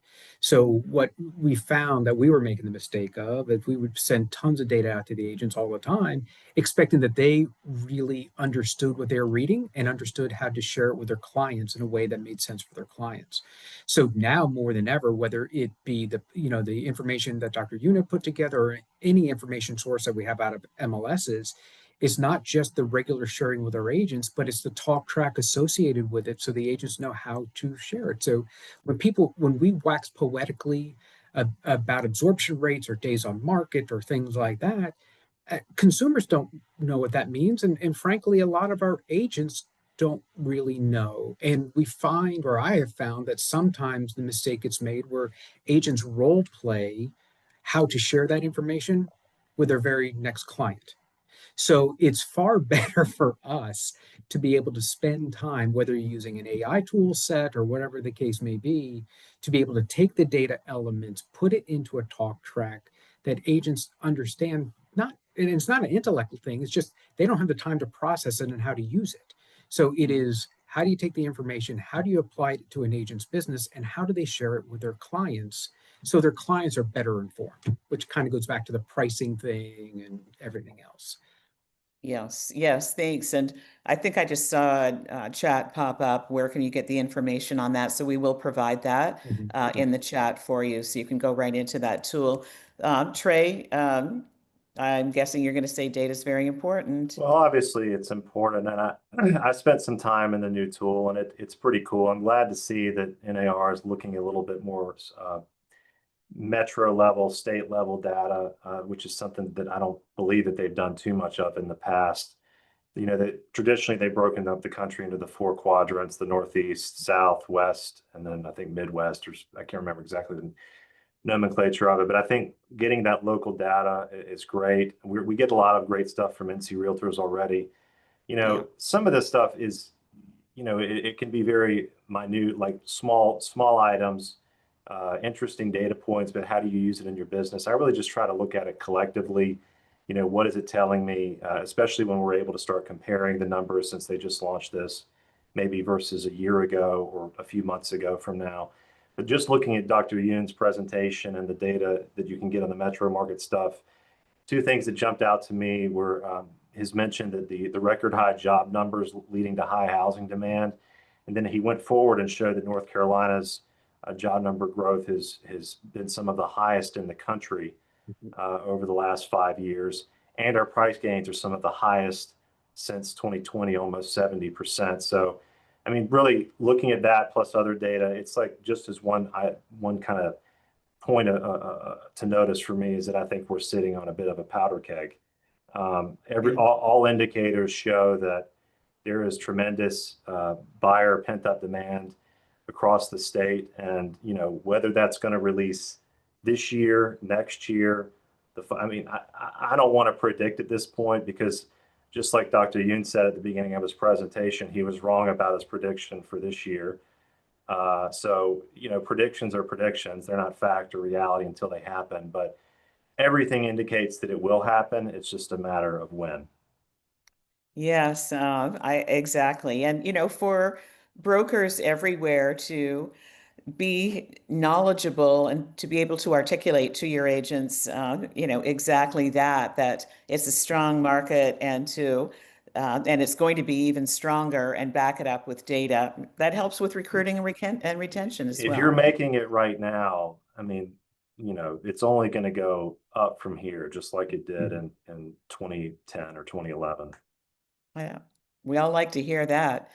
So what we found that we were making the mistake of is we would send tons of data out to the agents all the time, expecting that they really understood what they were reading and understood how to share it with their clients in a way that made sense for their clients. So now more than ever, whether it be the information that Dr. Una put together or any information source that we have out of MLSs, it's not just the regular sharing with our agents, but it's the talk track associated with it so the agents know how to share it. So when we wax poetically about absorption rates or days on market or things like that, consumers don't know what that means. And frankly, a lot of our agents don't really know. And we find, or I have found, that sometimes the mistake gets made where agents role play how to share that information with their very next client. So it's far better for us to be able to spend time, whether you're using an AI tool set or whatever the case may be, to be able to take the data elements, put it into a talk track that agents understand. And it's not an intellectual thing, it's just they don't have the time to process it and how to use it. So it is, how do you take the information, how do you apply it to an agent's business, and how do they share it with their clients so their clients are better informed, which kind of goes back to the pricing thing and everything else. Yes, yes, thanks. And I think I just saw a chat pop up. Where can you get the information on that? So we will provide that in the chat for you, so you can go right into that tool. Trey, I'm guessing you're going to say data is very important. Well, obviously it's important, and I spent some time in the new tool, and it's pretty cool. I'm glad to see that NAR is looking a little bit more metro level, state level data, which is something that I don't believe that they've done too much of in the past. You know, that traditionally they've broken up the country into the 4 quadrants: the Northeast, South, West, and then I think Midwest, or I can't remember exactly the nomenclature of it, but I think getting that local data is great. We get a lot of great stuff from NC Realtors already. You know, Yeah. some of this stuff is, you know, it can be very minute, like small items, interesting data points, but how do you use it in your business? I really just try to look at it collectively. You know, what is it telling me, especially when we're able to start comparing the numbers since they just launched this, maybe versus a year ago or a few months ago from now. But just looking at Dr. Yoon's presentation and the data that you can get on the metro market stuff, 2 things that jumped out to me were his mention that the record high job numbers leading to high housing demand. And then he went forward and showed that North Carolina's job number growth has been some of the highest in the country over the last 5 years. And our price gains are some of the highest since 2020, almost 70%. So, I mean, really looking at that plus other data, it's like just as one kind of point to notice for me is that I think we're sitting on a bit of a powder keg. All indicators show that there is tremendous buyer pent-up demand across the state, and you know, whether that's going to release this year, next year, I mean, I don't want to predict at this point, because just like Dr. Yoon said at the beginning of his presentation, he was wrong about his prediction for this year. So, you know, predictions are predictions. They're not fact or reality until they happen, but everything indicates that it will happen. It's just a matter of when. Yes, exactly. And, you know, for brokers everywhere to be knowledgeable and to be able to articulate to your agents, you know, exactly that it's a strong market, and and it's going to be even stronger, and back it up with data. That helps with recruiting and retention as well. If you're making it right now, I mean, you know, it's only going to go up from here, just like it did in 2010 or 2011. Yeah, we all like to hear that.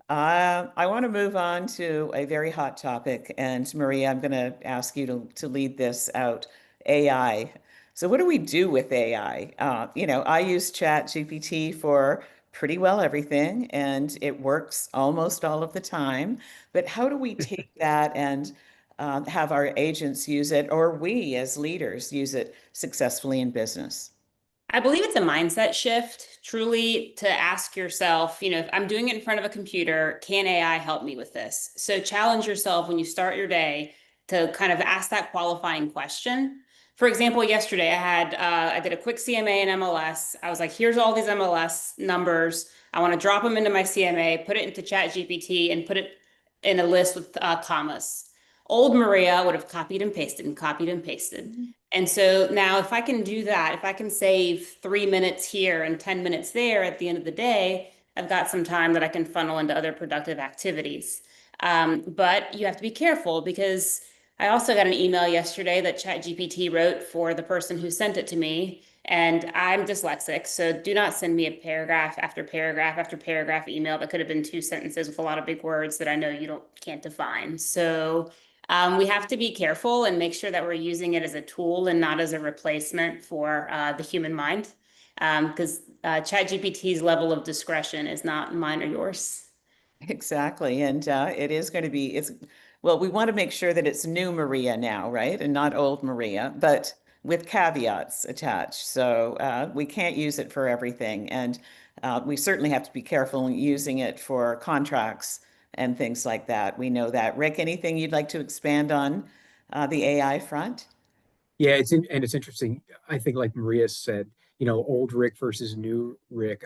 I want to move on to a very hot topic, and Maria, I'm going to ask you to lead this out. AI. So what do we do with AI? You know, I use ChatGPT for pretty well everything, and it works almost all of the time. But how do we take that and have our agents use it, or we as leaders use it successfully in business? I believe it's a mindset shift, truly, to ask yourself, you know, if I'm doing it in front of a computer, can AI help me with this? So challenge yourself when you start your day. to kind of ask that qualifying question. For example, yesterday I did a quick CMA and MLS. I was like, here's all these MLS numbers. I want to drop them into my CMA, put it into ChatGPT, and put it in a list with commas. Old Maria would have copied and pasted and copied and pasted. And so now if I can do that, if I can save 3 minutes here and 10 minutes there at the end of the day, I've got some time that I can funnel into other productive activities. But you have to be careful, because I also got an email yesterday that ChatGPT wrote for the person who sent it to me, and I'm dyslexic, so do not send me a paragraph after paragraph after paragraph email that could have been 2 sentences with a lot of big words that I know you can't define. So we have to be careful and make sure that we're using it as a tool and not as a replacement for the human mind, because ChatGPT's level of discretion is not mine or yours. Exactly. And it is going to be, well, we want to make sure that it's new Maria now, right? And not old Maria, but with caveats attached. So we can't use it for everything. And we certainly have to be careful in using it for contracts and things like that. We know that. Rick, anything you'd like to expand on the AI front? Yeah, and it's interesting. I think, like Maria said, old Rick versus new Rick.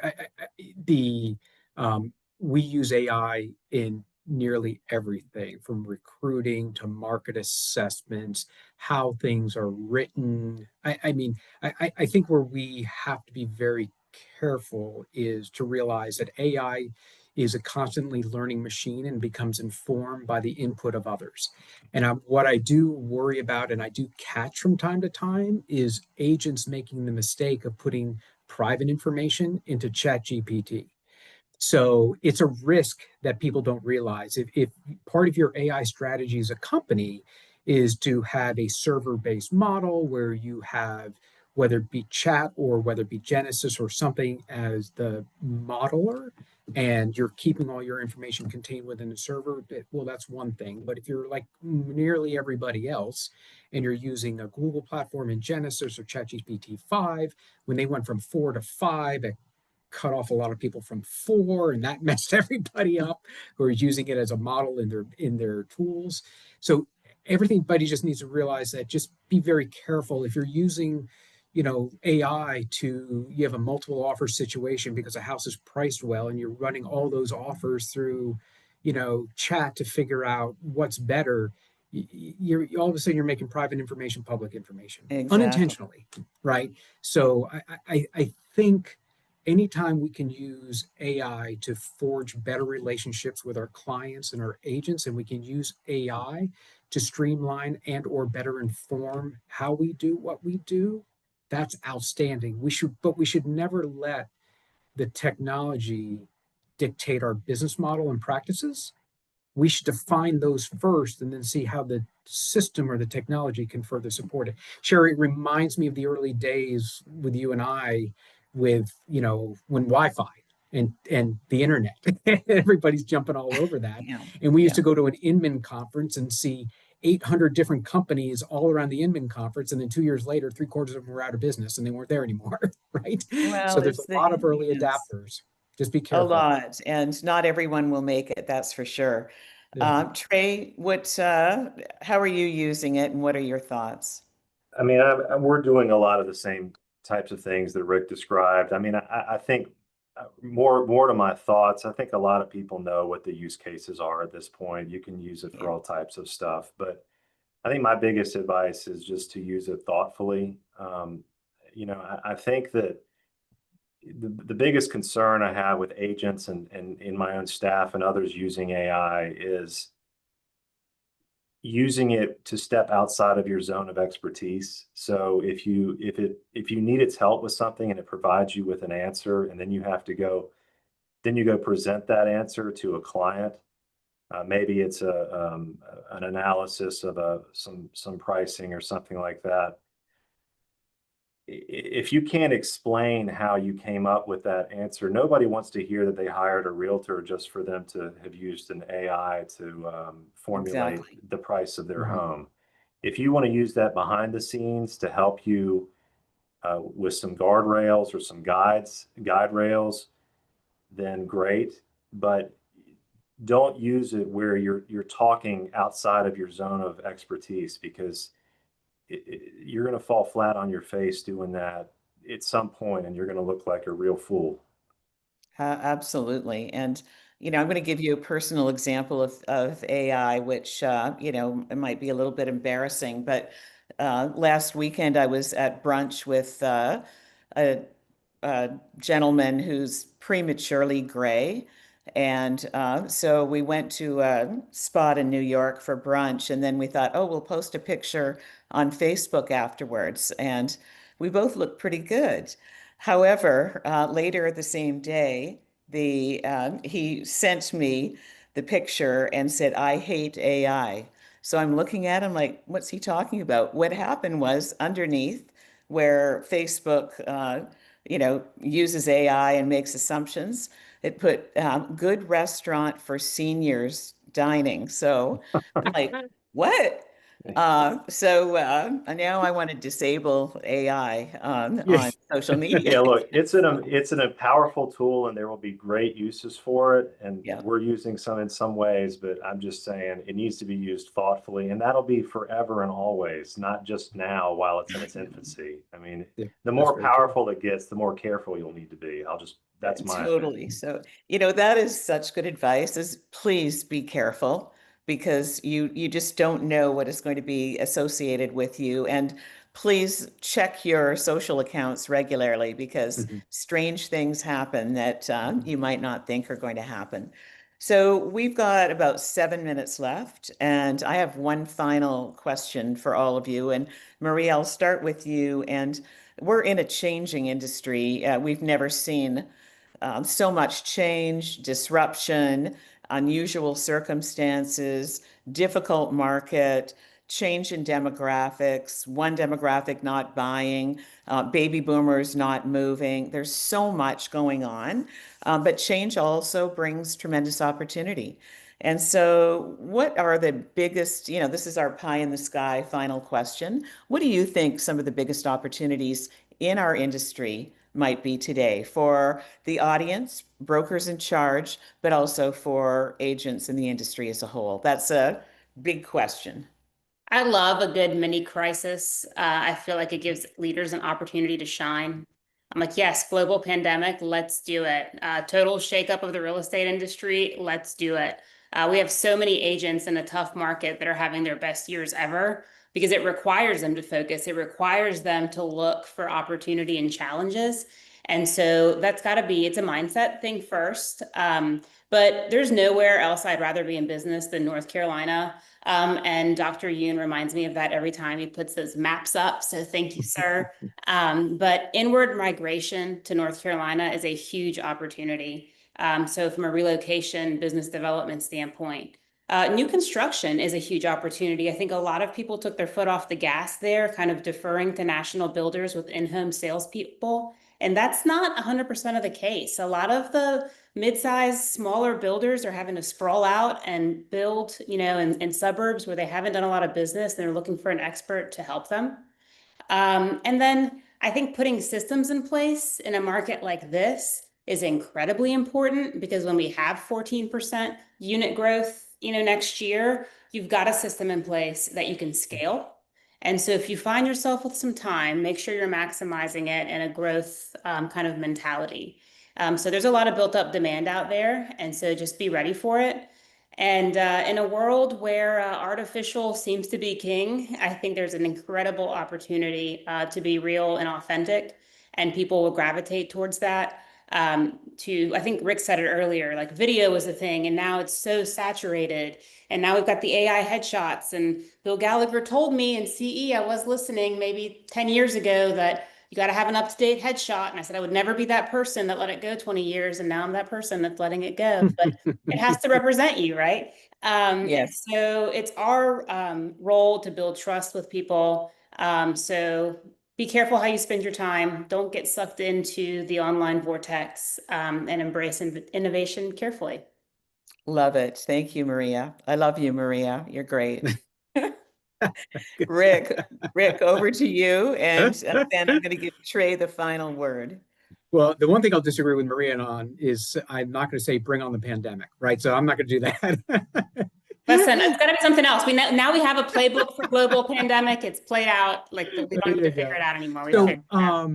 We use AI in nearly everything, from recruiting to market assessments, how things are written. I think where we have to be very careful is to realize that AI is a constantly learning machine and becomes informed by the input of others. And what I do worry about, and I do catch from time to time, is agents making the mistake of putting private information into ChatGPT. So it's a risk that people don't realize. If part of your AI strategy as a company is to have a server-based model where you have, whether it be chat or whether it be Genesis or something as the modeler, and you're keeping all your information contained within the server, well, that's one thing. But if you're like nearly everybody else and you're using a Google platform in Genesis or ChatGPT 5, when they went from 4 to 5, it cut off a lot of people from 4, and that messed everybody up who are using it as a model in their tools. So everybody just needs to realize that. Just be very careful if you're using AI you have a multiple offer situation because a house is priced well and you're running all those offers through chat to figure out what's better. You're all of a sudden you're making private information public information. Exactly. Unintentionally, right? So I think anytime we can use AI to forge better relationships with our clients and our agents, and we can use AI to streamline and or better inform how we do what we do, that's outstanding. But we should never let the technology dictate our business model and practices. We should define those first and then see how the system or the technology can further support it. Sherry, it reminds me of the early days with you and I, with when Wi-Fi and the internet. Everybody's jumping all over that. Yeah. And we used to go to an Inman conference and see 800 different companies all around the Inman conference, and then 2 years later, 3/4 of them were out of business and they weren't there anymore, right? Well, So there's a lot of early yes, adapters. Just be a careful. lot, and not everyone will make it, that's for sure. Yeah. Trey, how are you using it, and what are your thoughts? I mean, we're doing a lot of the same types of things that Rick described. I mean, I think more to my thoughts, I think a lot of people know what the use cases are at this point. You can use it for all types of stuff, but I think my biggest advice is just to use it thoughtfully. I think that the biggest concern I have with agents and in my own staff and others using AI is using it to step outside of your zone of expertise. So if you need its help with something and it provides you with an answer, and then you go present that answer to a client. Maybe it's an analysis of some pricing or something like that. If you can't explain how you came up with that answer, nobody wants to hear that they hired a realtor just for them to have used an AI to formulate Exactly. the price of their home. If you want to use that behind the scenes to help you with some guardrails or some guide rails, then great. But don't use it where you're talking outside of your zone of expertise, because you're going to fall flat on your face doing that at some point, and you're going to look like a real fool. Absolutely. And, I'm going to give you a personal example of AI, which, it might be a little bit embarrassing, but last weekend I was at brunch with a gentleman who's prematurely gray. And so we went to a spot in New York for brunch, and then we thought, oh, we'll post a picture on Facebook afterwards. And we both looked pretty good. However, later the same day, he sent me the picture and said, I hate AI. So I'm looking at him like, what's he talking about? What happened was underneath where Facebook, uses AI and makes assumptions, it put good restaurant for seniors dining. So I'm like, what? So now I want to disable AI on social media. Yeah, look, it's a powerful tool, and there will be great uses for it. And Yeah. we're using some in some ways, but I'm just saying it needs to be used thoughtfully, and that'll be forever and always, not just now while it's in its infancy. I mean, the more powerful it gets, the more careful you'll need to be. That's my opinion. Totally. So, that is such good advice, is please be careful, because you just don't know what is going to be associated with you. And please check your social accounts regularly, because strange things happen that you might not think are going to happen. So we've got about 7 minutes left, and I have one final question for all of you. And Maria, I'll start with you. And we're in a changing industry. We've never seen so much change, disruption, unusual circumstances, difficult market, change in demographics, one demographic not buying, baby boomers not moving. There's so much going on, but change also brings tremendous opportunity. And so what are the biggest, this is our pie in the sky final question. What do you think some of the biggest opportunities in our industry might be today for the audience, brokers in charge, but also for agents in the industry as a whole? That's a big question. I love a good mini crisis. I feel like it gives leaders an opportunity to shine. I'm like, yes, global pandemic, let's do it. Total shakeup of the real estate industry, let's do it. We have so many agents in a tough market that are having their best years ever, because it requires them to focus. It requires them to look for opportunity and challenges. And so that's got to be, it's a mindset thing first. But there's nowhere else I'd rather be in business than North Carolina. And Dr. Yoon reminds me of that every time he puts those maps up. So thank you, sir. But inward migration to North Carolina is a huge opportunity. So from a relocation, business development standpoint, new construction is a huge opportunity. I think a lot of people took their foot off the gas there, kind of deferring to national builders with in-home salespeople. And that's not 100% of the case. A lot of the mid-sized, smaller builders are having to sprawl out and build, in suburbs where they haven't done a lot of business, and they're looking for an expert to help them. And then I think putting systems in place in a market like this is incredibly important, because when we have 14% unit growth, next year, you've got a system in place that you can scale. And so if you find yourself with some time, make sure you're maximizing it in a growth kind of mentality. So there's a lot of built up demand out there. And so just be ready for it. And in a world where artificial seems to be king, I think there's an incredible opportunity to be real and authentic, and people will gravitate towards that. I think Rick said it earlier, like video was a thing, and now it's so saturated. And now we've got the AI headshots. And Bill Gallagher told me in CE, I was listening maybe 10 years ago, that you got to have an up-to-date headshot. And I said, I would never be that person that let it go 20 years. And now I'm that person that's letting it go. But it has to represent you, right? Yes. So it's our role to build trust with people. So be careful how you spend your time. Don't get sucked into the online vortex, and embrace innovation carefully. Love it. Thank you, Maria. I love you, Maria. You're great. Rick, over to you. And then I'm going to give Trey the final word. Well, the one thing I'll disagree with Maria on is I'm not going to say bring on the pandemic, right? So I'm not going to do that. Listen, it's got to be something else. Now we have a playbook for global pandemic. It's played out. Like we don't have to figure it out anymore. We So, figured it out.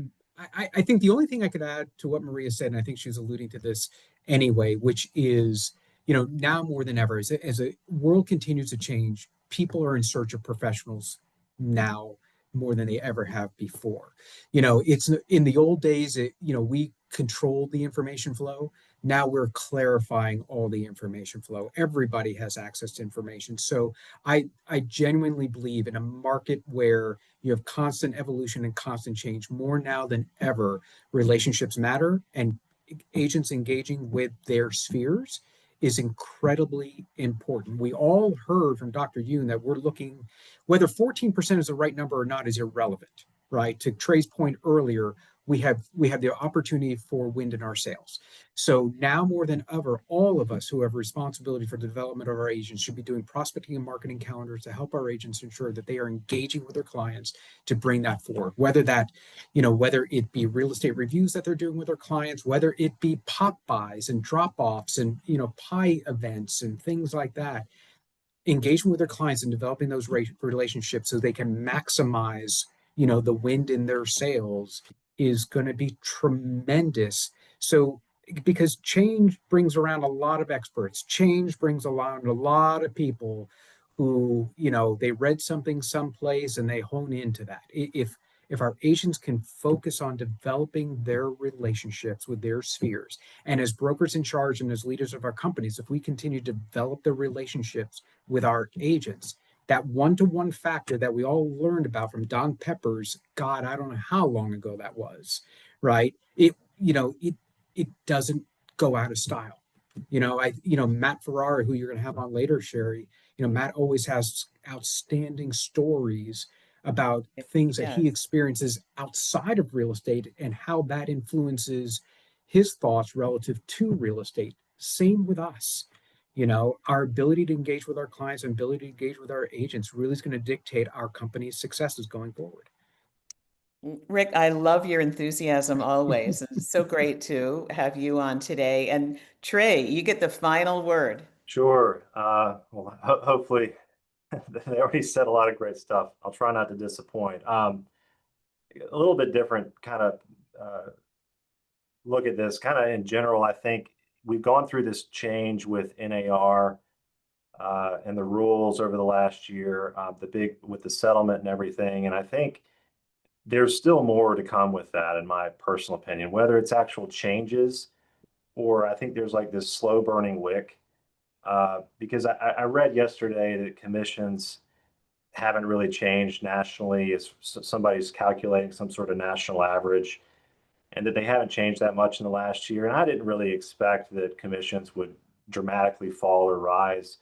I think the only thing I could add to what Maria said, and I think she was alluding to this anyway, which is, now more than ever, as a world continues to change, people are in search of professionals now more than they ever have before. It's in the old days, we controlled the information flow. Now we're clarifying all the information flow. Everybody has access to information. So I genuinely believe in a market where you have constant evolution and constant change. More now than ever, relationships matter, and agents engaging with their spheres is incredibly important. We all heard from Dr. Yoon that we're looking, whether 14% is the right number or not is irrelevant, right? To Trey's point earlier, we have the opportunity for wind in our sails. So now more than ever, all of us who have responsibility for the development of our agents should be doing prospecting and marketing calendars to help our agents ensure that they are engaging with their clients to bring that forward. Whether it be real estate reviews that they're doing with their clients, whether it be pop buys and drop-offs and, pie events and things like that, engagement with their clients and developing those relationships so they can maximize, the wind in their sails is going to be tremendous. So, because change brings around a lot of experts, change brings around a lot of people who, they read something someplace and they hone into that. If our agents can focus on developing their relationships with their spheres, and as brokers in charge and as leaders of our companies, if we continue to develop the relationships with our agents, that one-to-one factor that we all learned about from Don Pepper's, God, I don't know how long ago that was, right? It doesn't go out of style. Matt Ferrara, who you're going to have on later, Sherry, Matt always has outstanding stories about things that he experiences outside of real estate and how that influences his thoughts relative to real estate. Same with us. Our ability to engage with our clients and ability to engage with our agents really is going to dictate our company's successes going forward. Rick, I love your enthusiasm always. It's so great to have you on today. And Trey, you get the final word. Sure. Well, hopefully they already said a lot of great stuff. I'll try not to disappoint. A little bit different kind of look at this. Kind of in general, I think we've gone through this change with NAR and the rules over the last year, with the settlement and everything. And I think there's still more to come with that, in my personal opinion, whether it's actual changes or I think there's like this slow burning wick. Because I read yesterday that commissions haven't really changed nationally. It's somebody's calculating some sort of national average, and that they haven't changed that much in the last year. And I didn't really expect that commissions would dramatically fall or rise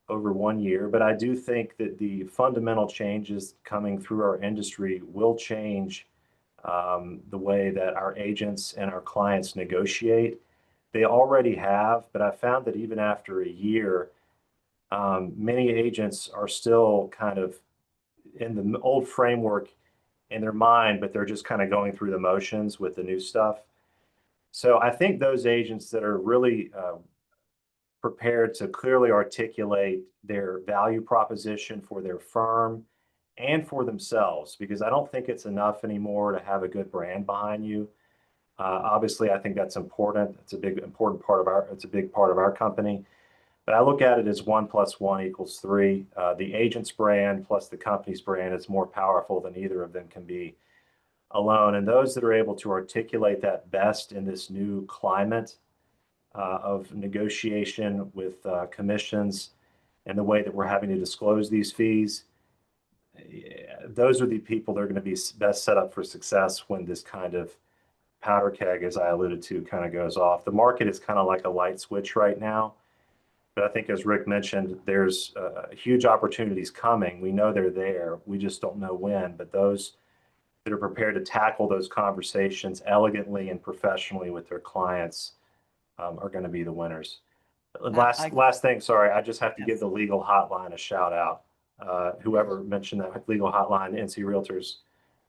over 1 year. But I do think that the fundamental changes coming through our industry will change the way that our agents and our clients negotiate. They already have, but I found that even after a year, many agents are still kind of in the old framework in their mind, but they're just kind of going through the motions with the new stuff. So I think those agents that are really prepared to clearly articulate their value proposition for their firm and for themselves, because I don't think it's enough anymore to have a good brand behind you. Obviously, I think that's important. It's a big part of our company. But I look at it as 1 + 1 = 3. The agent's brand plus the company's brand is more powerful than either of them can be alone. And those that are able to articulate that best in this new climate of negotiation with commissions and the way that we're having to disclose these fees, those are the people that are going to be best set up for success when this kind of powder keg, as I alluded to, kind of goes off. The market is kind of like a light switch right now. But I think, as Rick mentioned, there's huge opportunities coming. We know they're there. We just don't know when. But those that are prepared to tackle those conversations elegantly and professionally with their clients are going to be the winners. Last thing, sorry, I just have to give the legal hotline a shout out. Whoever mentioned that legal hotline, NC Realtors,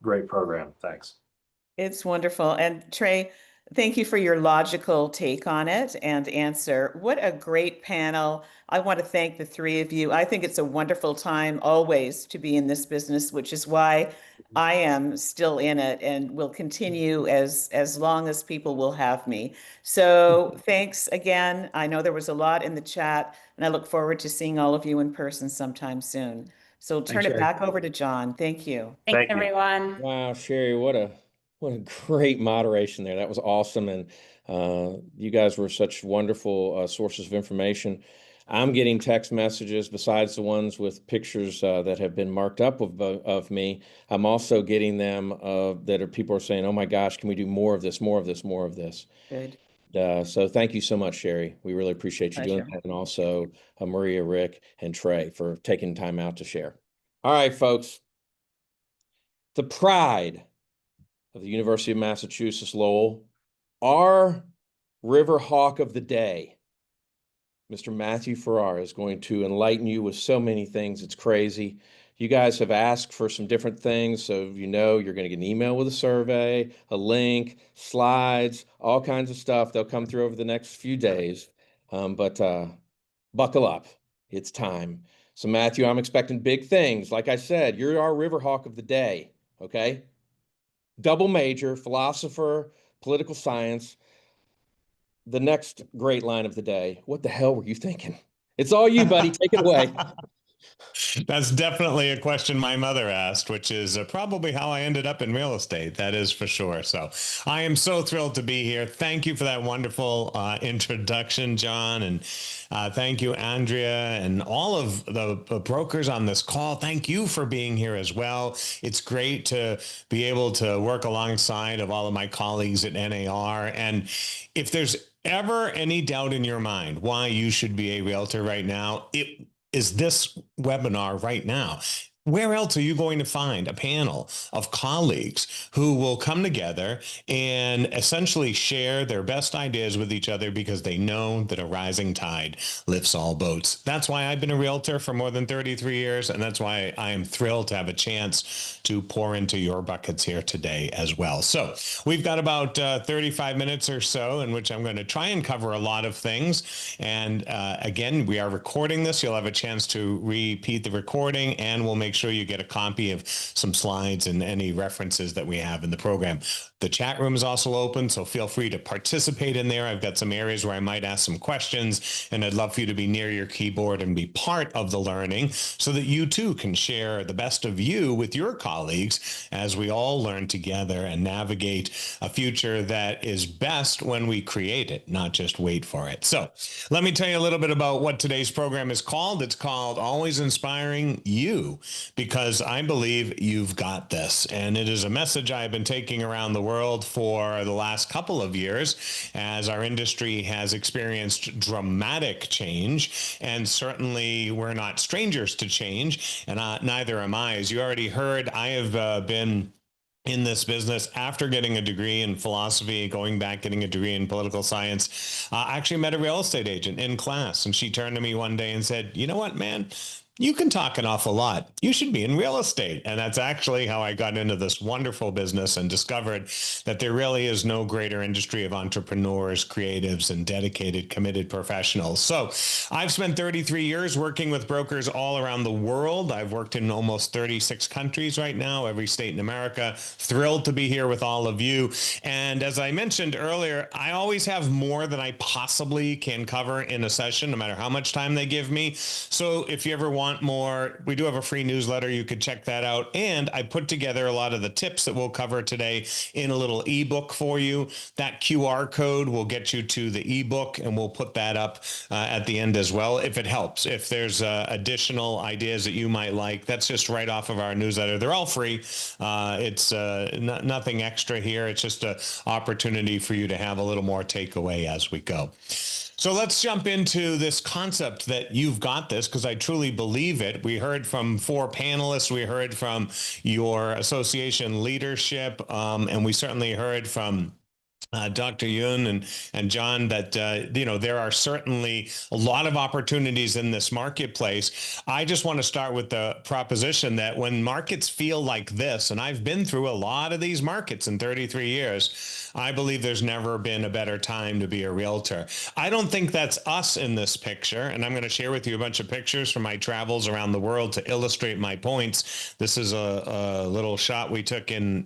great program. Thanks. It's wonderful. And Trey, thank you for your logical take on it and answer. What a great panel. I want to thank the three of you. I think it's a wonderful time always to be in this business, which is why I am still in it and will continue as long as people will have me. So thanks again. I know there was a lot in the chat, and I look forward to seeing all of you in person sometime soon. So I'll turn Thanks, it Sherry. back over to John. Thank you. Thanks, Thank you. everyone. Wow, Sherry, what a great moderation there. That was awesome. And you guys were such wonderful sources of information. I'm getting text messages besides the ones with pictures that have been marked up of me. I'm also getting them that are people are saying, "Oh my gosh, can we do more of this, more of this, more of this?" Good. So thank you so much, Sherry. We really appreciate you doing Pleasure. that. And also Maria, Rick, and Trey for taking time out to share. All right, folks. The pride of the University of Massachusetts Lowell, our River Hawk of the day, Mr. Matthew Ferrara, is going to enlighten you with so many things. It's crazy. You guys have asked for some different things, so you know you're going to get an email with a survey, a link, slides, all kinds of stuff. They'll come through over the next few days, but buckle up. It's time. So Matthew, I'm expecting big things. Like I said, you're our River Hawk of the day, okay? Double major, philosopher, political science. The next great line of the day. What the hell were you thinking? It's all you, buddy. Take it away. That's definitely a question my mother asked, which is probably how I ended up in real estate. That is for sure. So I am so thrilled to be here. Thank you for that wonderful introduction, John. And thank you, Andrea, and all of the brokers on this call. Thank you for being here as well. It's great to be able to work alongside of all of my colleagues at NAR. And if there's ever any doubt in your mind why you should be a realtor right now, it is this webinar right now. Where else are you going to find a panel of colleagues who will come together and essentially share their best ideas with each other because they know that a rising tide lifts all boats? That's why I've been a realtor for more than 33 years, and that's why I am thrilled to have a chance to pour into your buckets here today as well. So we've got about 35 minutes or so in which I'm going to try and cover a lot of things. And again, we are recording this. You'll have a chance to repeat the recording, and we'll make sure you get a copy of some slides and any references that we have in the program. The chat room is also open, so feel free to participate in there. I've got some areas where I might ask some questions, and I'd love for you to be near your keyboard and be part of the learning so that you too can share the best of you with your colleagues as we all learn together and navigate a future that is best when we create it, not just wait for it. So let me tell you a little bit about what today's program is called. It's called Always Inspiring You, because I believe you've got this. And it is a message I've been taking around the world for the last couple of years as our industry has experienced dramatic change. And certainly we're not strangers to change, and neither am I. As you already heard, I have been in this business after getting a degree in philosophy, going back, getting a degree in political science. I actually met a real estate agent in class, and she turned to me one day and said, "You know what, man? You can talk an awful lot. You should be in real estate." And that's actually how I got into this wonderful business and discovered that there really is no greater industry of entrepreneurs, creatives, and dedicated, committed professionals. So I've spent 33 years working with brokers all around the world. I've worked in almost 36 countries right now, every state in America. Thrilled to be here with all of you. And as I mentioned earlier, I always have more than I possibly can cover in a session, no matter how much time they give me. So if you ever want more, we do have a free newsletter. You could check that out. And I put together a lot of the tips that we'll cover today in a little ebook for you. That QR code will get you to the ebook, and we'll put that up at the end as well, if it helps. If there's additional ideas that you might like, that's just right off of our newsletter. They're all free. It's nothing extra here. It's just an opportunity for you to have a little more takeaway as we go. So let's jump into this concept that you've got this, because I truly believe it. We heard from 4 panelists. We heard from your association leadership, and we certainly heard from Dr. Yun and John, that, there are certainly a lot of opportunities in this marketplace. I just want to start with the proposition that when markets feel like this, and I've been through a lot of these markets in 33 years, I believe there's never been a better time to be a realtor. I don't think that's us in this picture, and I'm going to share with you a bunch of pictures from my travels around the world to illustrate my points. This is a little shot we took in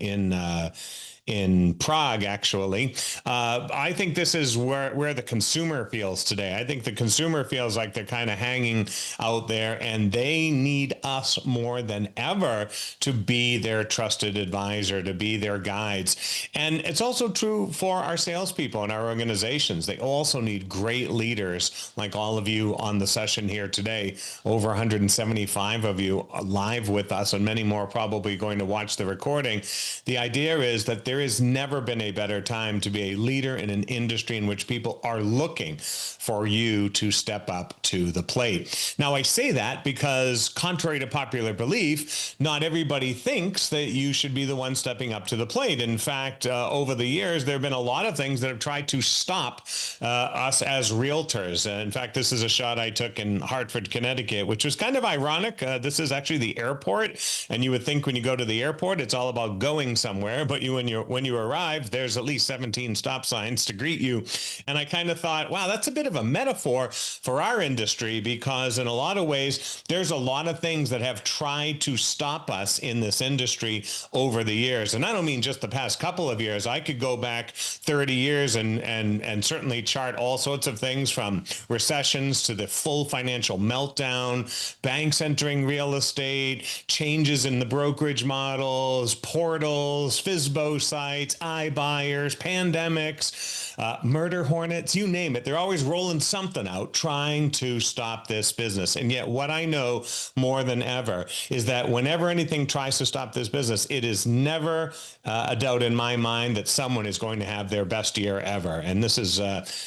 Prague, actually. I think this is where the consumer feels today. I think the consumer feels like they're kind of hanging out there, and they need us more than ever to be their trusted advisor, to be their guides. And it's also true for our salespeople and our organizations. They also need great leaders like all of you on the session here today, over 175 of you live with us, and many more probably going to watch the recording. The idea is that there has never been a better time to be a leader in an industry in which people are looking for you to step up to the plate. Now, I say that because, contrary to popular belief, not everybody thinks that you should be the one stepping up to the plate. In fact, over the years, there have been a lot of things that have tried to stop us as realtors. In fact, this is a shot I took in Hartford, Connecticut, which was kind of ironic. This is actually the airport, and you would think when you go to the airport, it's all about going somewhere, but when you arrive, there's at least 17 stop signs to greet you. And I kind of thought, wow, that's a bit of a metaphor for our industry, because in a lot of ways, there's a lot of things that have tried to stop us in this industry over the years. And I don't mean just the past couple of years. I could go back 30 years and certainly chart all sorts of things, from recessions to the full financial meltdown, banks entering real estate, changes in the brokerage models, portals, FSBO sites, iBuyers, pandemics, murder hornets, you name it. They're always rolling something out trying to stop this business. And yet what I know more than ever is that whenever anything tries to stop this business, it is never a doubt in my mind that someone is going to have their best year ever. And this is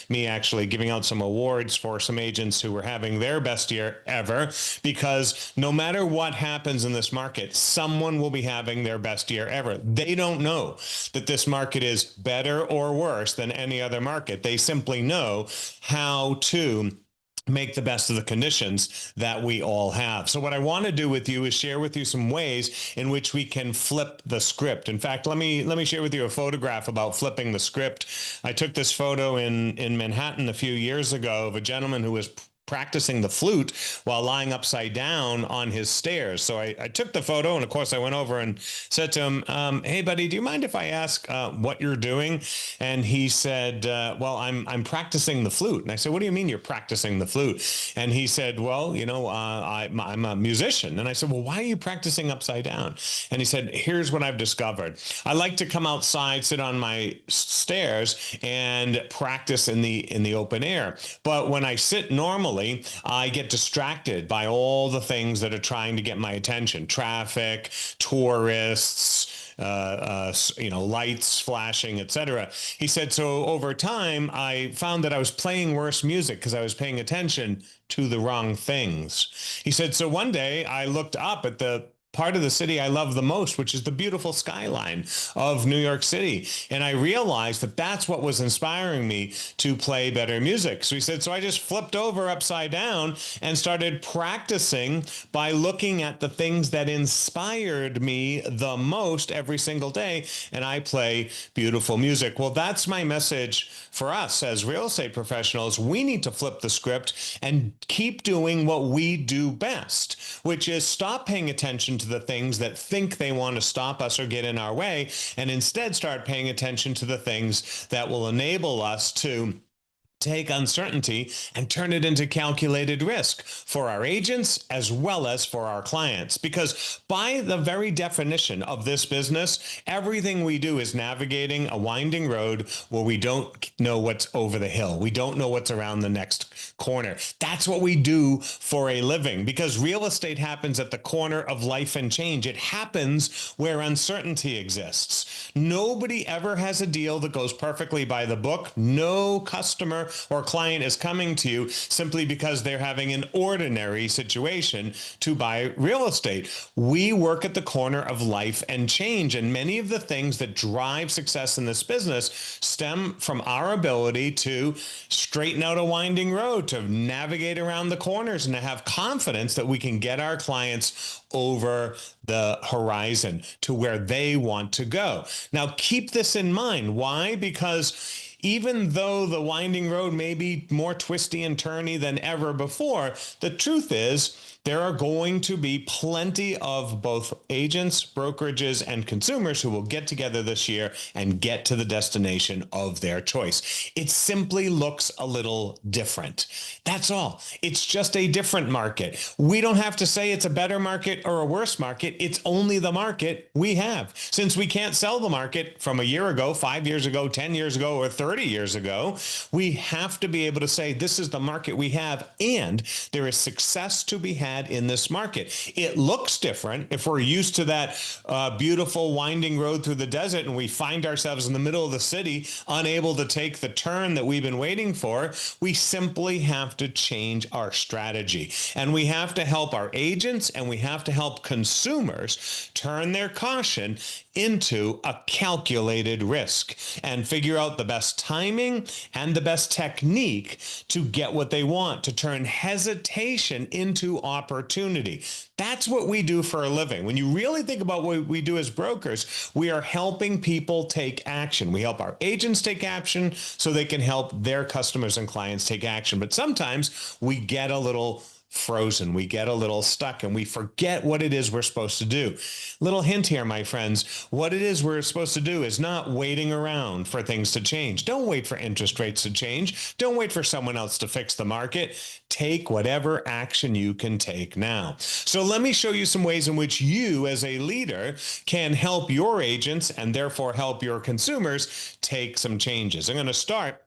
me actually giving out some awards for some agents who were having their best year ever, because no matter what happens in this market, someone will be having their best year ever. They don't know that this market is better or worse than any other market. They simply know how to make the best of the conditions that we all have. So what I want to do with you is share with you some ways in which we can flip the script. In fact, let me share with you a photograph about flipping the script. I took this photo in Manhattan a few years ago of a gentleman who was practicing the flute while lying upside down on his stairs. So I took the photo, and of course I went over and said to him, hey buddy, do you mind if I ask what you're doing? And he said, well, I'm practicing the flute. And I said, what do you mean you're practicing the flute? And he said, well, I'm a musician. And I said, well, why are you practicing upside down? And he said, here's what I've discovered. I like to come outside, sit on my stairs, and practice in the open air. But when I sit normally, I get distracted by all the things that are trying to get my attention: traffic, tourists, lights flashing, etc. He said, so over time, I found that I was playing worse music because I was paying attention to the wrong things. He said, so one day I looked up at the part of the city I love the most, which is the beautiful skyline of New York City. And I realized that that's what was inspiring me to play better music. So he said, so I just flipped over upside down and started practicing by looking at the things that inspired me the most every single day. And I play beautiful music. Well, that's my message for us as real estate professionals. We need to flip the script and keep doing what we do best, which is stop paying attention to the things that think they want to stop us or get in our way, and instead start paying attention to the things that will enable us to take uncertainty and turn it into calculated risk for our agents as well as for our clients. Because by the very definition of this business, everything we do is navigating a winding road where we don't know what's over the hill. We don't know what's around the next corner. That's what we do for a living, because real estate happens at the corner of life and change. It happens where uncertainty exists. Nobody ever has a deal that goes perfectly by the book. No customer or client is coming to you simply because they're having an ordinary situation to buy real estate. We work at the corner of life and change, and many of the things that drive success in this business stem from our ability to straighten out a winding road, to navigate around the corners, and to have confidence that we can get our clients over the horizon to where they want to go. Now, keep this in mind. Why? Because even though the winding road may be more twisty and turny than ever before, the truth is there are going to be plenty of both agents, brokerages, and consumers who will get together this year and get to the destination of their choice. It simply looks a little different. That's all. It's just a different market. We don't have to say it's a better market or a worse market. It's only the market we have. Since we can't sell the market from a year ago, 5 years ago, 10 years ago, or 30 years ago, we have to be able to say this is the market we have, and there is success to be had in this market. It looks different. If we're used to that beautiful winding road through the desert and we find ourselves in the middle of the city, unable to take the turn that we've been waiting for, we simply have to change our strategy. And we have to help our agents and we have to help consumers turn their caution into a calculated risk and figure out the best timing and the best technique to get what they want, to turn hesitation into opportunity. That's what we do for a living. When you really think about what we do as brokers, we are helping people take action. We help our agents take action so they can help their customers and clients take action. But sometimes we get a little frozen. We get a little stuck and we forget what it is we're supposed to do. Little hint here, my friends, what it is we're supposed to do is not waiting around for things to change. Don't wait for interest rates to change. Don't wait for someone else to fix the market. Take whatever action you can take now. So let me show you some ways in which you as a leader can help your agents and therefore help your consumers take some changes. I'm going to start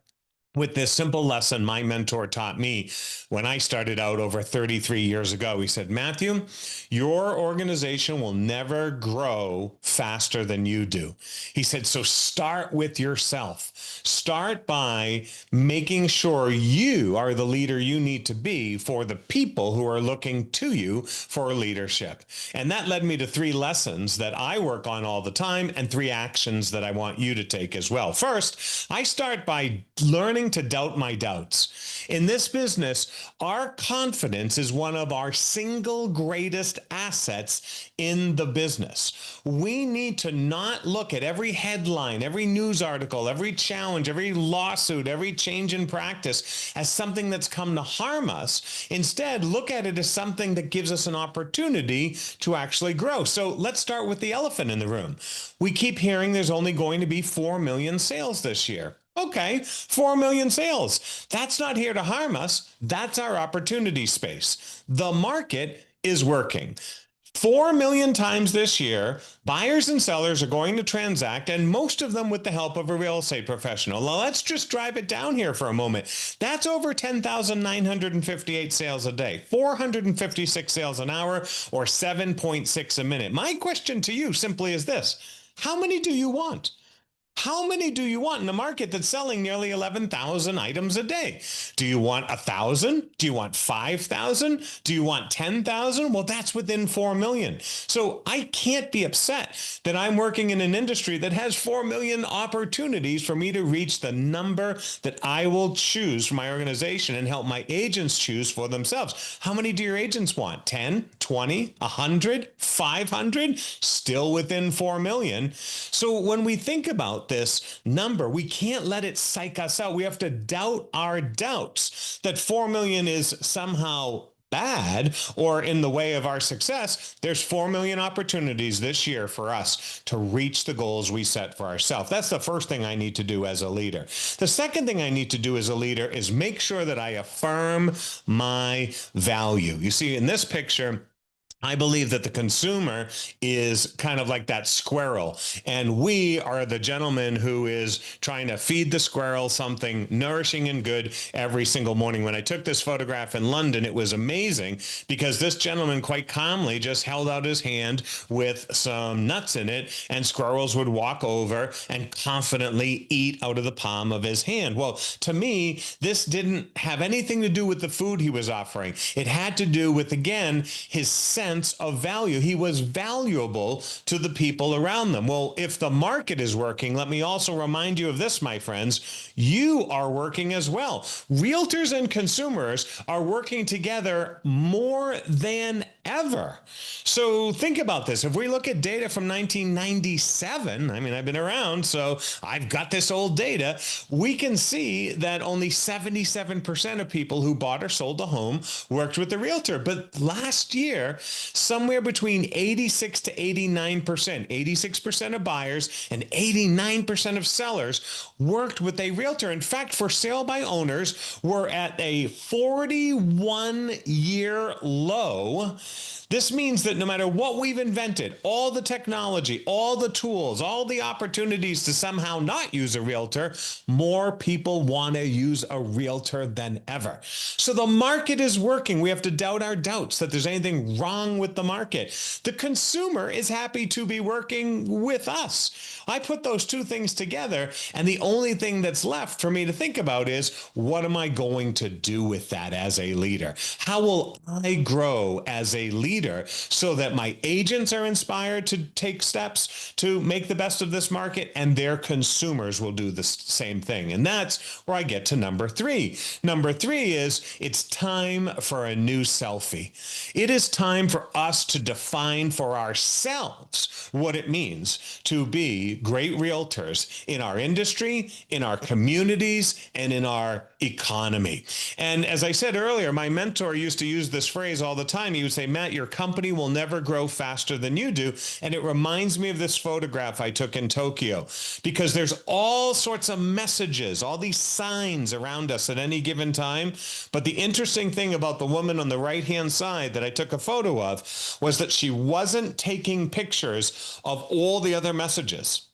with this simple lesson my mentor taught me when I started out over 33 years ago. He said, Matthew, your organization will never grow faster than you do. He said, so start with yourself. Start by making sure you are the leader you need to be for the people who are looking to you for leadership. And that led me to 3 lessons that I work on all the time and 3 actions that I want you to take as well. First, I start by learning to doubt my doubts. In this business, our confidence is one of our single greatest assets in the business. We need to not look at every headline, every news article, every challenge, every lawsuit, every change in practice as something that's come to harm us. Instead, look at it as something that gives us an opportunity to actually grow. So let's start with the elephant in the room. We keep hearing there's only going to be 4 million sales this year. Okay, 4 million sales. That's not here to harm us. That's our opportunity space. The market is working. 4 million times this year, buyers and sellers are going to transact, and most of them with the help of a real estate professional. Now, let's just drive it down here for a moment. That's over 10,958 sales a day, 456 sales an hour, or 7.6 a minute. My question to you simply is this: how many do you want? How many do you want in a market that's selling nearly 11,000 items a day? Do you want 1,000? Do you want 5,000? Do you want 10,000? Well, that's within 4 million. So I can't be upset that I'm working in an industry that has 4 million opportunities for me to reach the number that I will choose for my organization and help my agents choose for themselves. How many do your agents want? 10, 20, 100, 500? Still within 4 million. So when we think about this number, we can't let it psych us out. We have to doubt our doubts that 4 million is somehow bad or in the way of our success. There's 4 million opportunities this year for us to reach the goals we set for ourselves. That's the first thing I need to do as a leader. The second thing I need to do as a leader is make sure that I affirm my value. You see, in this picture, I believe that the consumer is kind of like that squirrel, and we are the gentleman who is trying to feed the squirrel something nourishing and good every single morning. When I took this photograph in London, it was amazing because this gentleman quite calmly just held out his hand with some nuts in it, and squirrels would walk over and confidently eat out of the palm of his hand. Well, to me, this didn't have anything to do with the food he was offering. It had to do with, again, his sense of value. He was valuable to the people around them. Well, if the market is working, let me also remind you of this, my friends. You are working as well. Realtors and consumers are working together more than ever. So think about this. If we look at data from 1997, I mean, I've been around, so I've got this old data, we can see that only 77% of people who bought or sold a home worked with a realtor. But last year, somewhere between 86 to 89%, 86% of buyers and 89% of sellers worked with a realtor. In fact, for sale by owners, we're at a 41-year low. This means that no matter what we've invented, all the technology, all the tools, all the opportunities to somehow not use a realtor, more people want to use a realtor than ever. So the market is working. We have to doubt our doubts that there's anything wrong with the market. The consumer is happy to be working with us. I put those two things together, and the only thing that's left for me to think about is, what am I going to do with that as a leader? How will I grow as a leader so that my agents are inspired to take steps to make the best of this market, and their consumers will do the same thing? And that's where I get to number three. Number three is, it's time for a new selfie. It is time for us to define for ourselves what it means to be great realtors in our industry, in our communities, and in our economy. And as I said earlier, my mentor used to use this phrase all the time. He would say, Matt, your company will never grow faster than you do. And it reminds me of this photograph I took in Tokyo, because there's all sorts of messages, all these signs around us at any given time. But the interesting thing about the woman on the right-hand side that I took a photo of was that she wasn't taking pictures of all the other messages.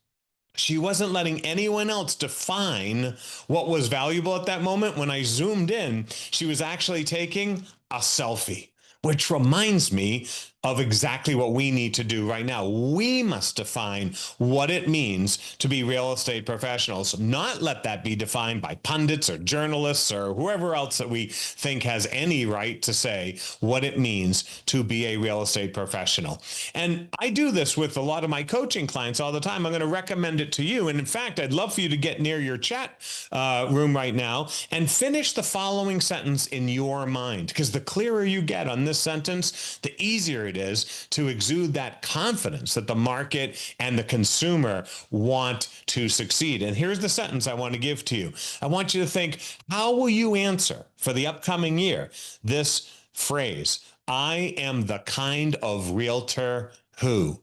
She wasn't letting anyone else define what was valuable at that moment. When I zoomed in, she was actually taking a selfie, which reminds me of exactly what we need to do right now. We must define what it means to be real estate professionals, not let that be defined by pundits or journalists or whoever else that we think has any right to say what it means to be a real estate professional. And I do this with a lot of my coaching clients all the time. I'm going to recommend it to you. And in fact, I'd love for you to get near your chat room right now and finish the following sentence in your mind, because the clearer you get on this sentence, the easier it is to exude that confidence that the market and the consumer want to succeed. And here's the sentence I want to give to you. I want you to think, how will you answer for the upcoming year this phrase, I am the kind of realtor who?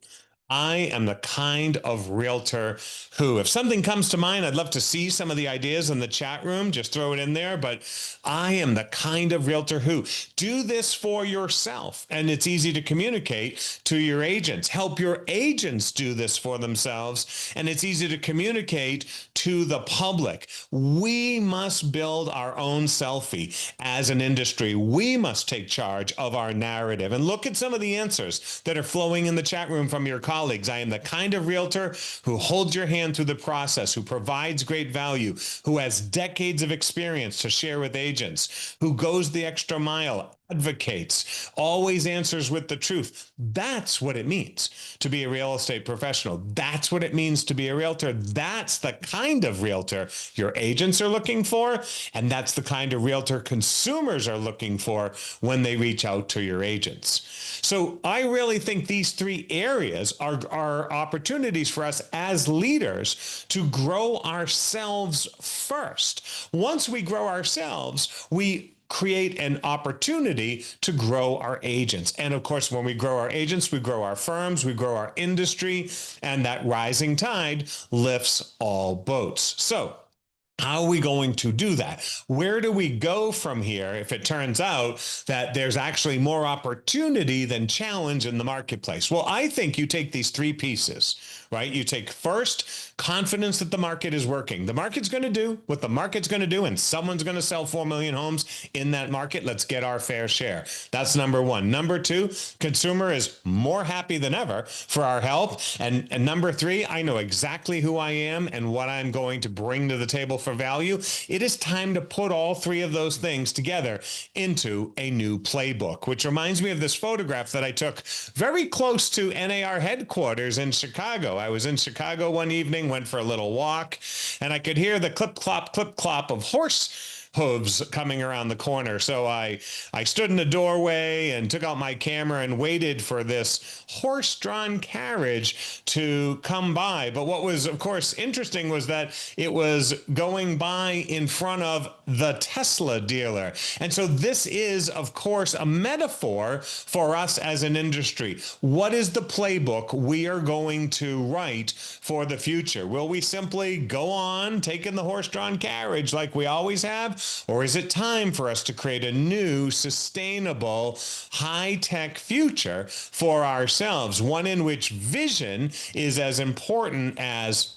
I am the kind of realtor who. If something comes to mind, I'd love to see some of the ideas in the chat room. Just throw it in there. But I am the kind of realtor who. Do this for yourself. And it's easy to communicate to your agents. Help your agents do this for themselves. And it's easy to communicate to the public. We must build our own selfie as an industry. We must take charge of our narrative. And look at some of the answers that are flowing in the chat room from your colleagues. I am the kind of realtor who holds your hand through the process, who provides great value, who has decades of experience to share with agents, who goes the extra mile, advocates, always answers with the truth. That's what it means to be a real estate professional. That's what it means to be a realtor. That's the kind of realtor your agents are looking for, and that's the kind of realtor consumers are looking for when they reach out to your agents. So I really think these three areas are opportunities for us as leaders to grow ourselves first. Once we grow ourselves, we create an opportunity to grow our agents. And of course, when we grow our agents, we grow our firms, we grow our industry, and that rising tide lifts all boats. So How are we going to do that? Where do we go from here if it turns out that there's actually more opportunity than challenge in the marketplace? Well, I think you take these three pieces, right? You take first, confidence that the market is working. The market's going to do what the market's going to do, and someone's going to sell 4 million homes in that market. Let's get our fair share. That's number one. Number two, consumer is more happy than ever for our help. And number three, I know exactly who I am and what I'm going to bring to the table for value. It is time to put all three of those things together into a new playbook, which reminds me of this photograph that I took very close to NAR headquarters in Chicago. I was in Chicago one evening, went for a little walk, and I could hear the clip clop of horse hooves coming around the corner. So I stood in the doorway and took out my camera and waited for this horse-drawn carriage to come by. But what was, of course, interesting was that it was going by in front of the Tesla dealer. And so this is, of course, a metaphor for us as an industry. What is the playbook we are going to write for the future? Will we simply go on taking the horse-drawn carriage like we always have? Or is it time for us to create a new, sustainable, high-tech future for ourselves? One in which vision is as important as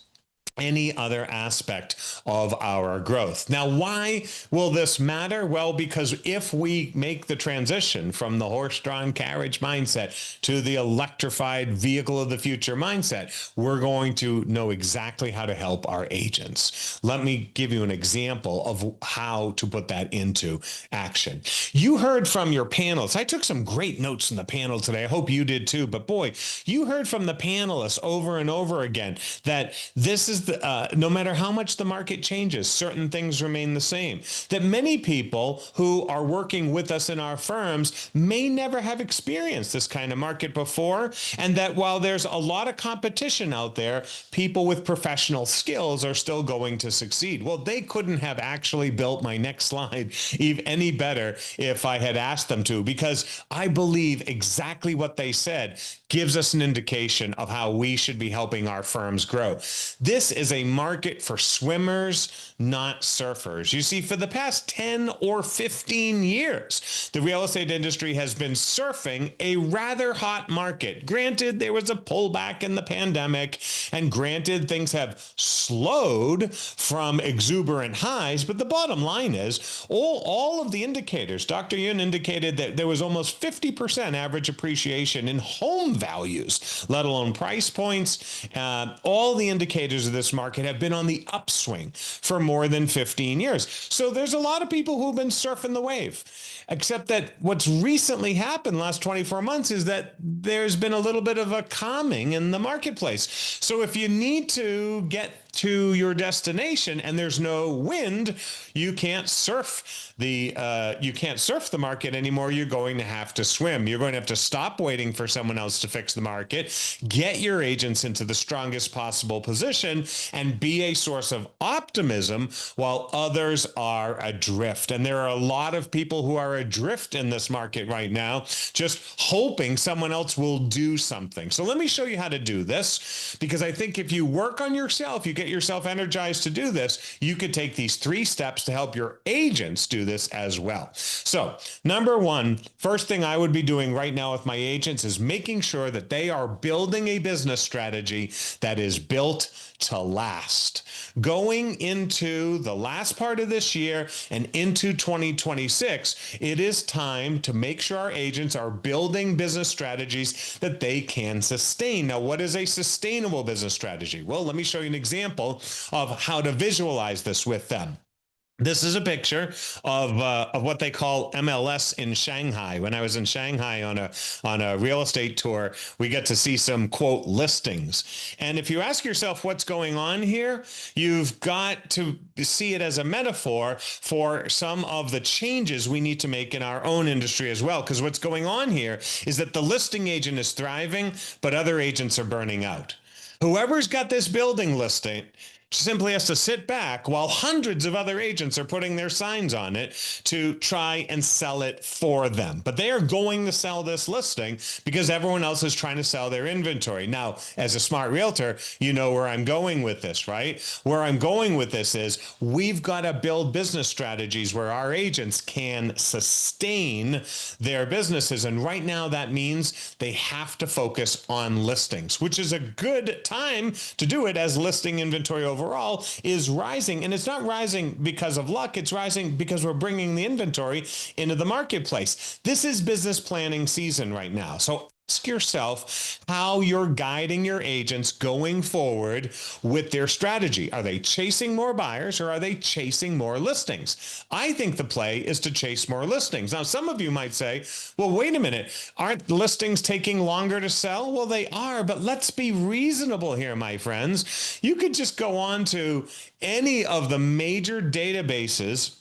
any other aspect of our growth. Now, why will this matter? Well, because if we make the transition from the horse-drawn carriage mindset to the electrified vehicle of the future mindset, we're going to know exactly how to help our agents. Let me give you an example of how to put that into action. You heard from your panelists. I took some great notes in the panel today. I hope you did too. But boy, you heard from the panelists over and over again that this is no matter how much the market changes, certain things remain the same. That many people who are working with us in our firms may never have experienced this kind of market before, and that while there's a lot of competition out there, people with professional skills are still going to succeed. Well, they couldn't have actually built my next slide any better if I had asked them to, because I believe exactly what they said gives us an indication of how we should be helping our firms grow. This is a market for swimmers, not surfers. You see, for the past 10 or 15 years, the real estate industry has been surfing a rather hot market. Granted, there was a pullback in the pandemic, and granted, things have slowed from exuberant highs, but the bottom line is all of the indicators, Dr. Yun indicated that there was almost 50% average appreciation in home values, let alone price points. All the indicators of this market have been on the upswing for more than 15 years. So there's a lot of people who've been surfing the wave, except that what's recently happened last 24 months is that there's been a little bit of a calming in the marketplace. So if you need to get to your destination and there's no wind, you can't surf the market anymore. You're going to have to swim. You're going to have to stop waiting for someone else to fix the market, get your agents into the strongest possible position, and be a source of optimism while others are adrift. And there are a lot of people who are adrift in this market right now, just hoping someone else will do something. So let me show you how to do this, because I think if you work on yourself, you get yourself energized to do this, you could take these 3 steps to help your agents do this as well. So number one, first thing I would be doing right now with my agents is making sure that they are building a business strategy that is built to last. Going into the last part of this year and into 2026, it is time to make sure our agents are building business strategies that they can sustain. Now, what is a sustainable business strategy? Well, let me show you an example of how to visualize this with them. This is a picture of what they call MLS in Shanghai. When I was in Shanghai on a real estate tour, we get to see some, quote, listings. And if you ask yourself what's going on here, you've got to see it as a metaphor for some of the changes we need to make in our own industry as well. Because what's going on here is that the listing agent is thriving, but other agents are burning out. Whoever's got this building listing simply has to sit back while hundreds of other agents are putting their signs on it to try and sell it for them. But they are going to sell this listing because everyone else is trying to sell their inventory. Now, as a smart realtor, you know where I'm going with this, right? Where I'm going with this is we've got to build business strategies where our agents can sustain their businesses. And right now that means they have to focus on listings, which is a good time to do it as listing inventory overall is rising. And it's not rising because of luck. It's rising because we're bringing the inventory into the marketplace. This is business planning season right now. So ask yourself how you're guiding your agents going forward with their strategy. Are they chasing more buyers or are they chasing more listings? I think the play is to chase more listings. Now, some of you might say, well, wait a minute, aren't listings taking longer to sell? Well, they are, but let's be reasonable here, my friends. You could just go on to any of the major databases.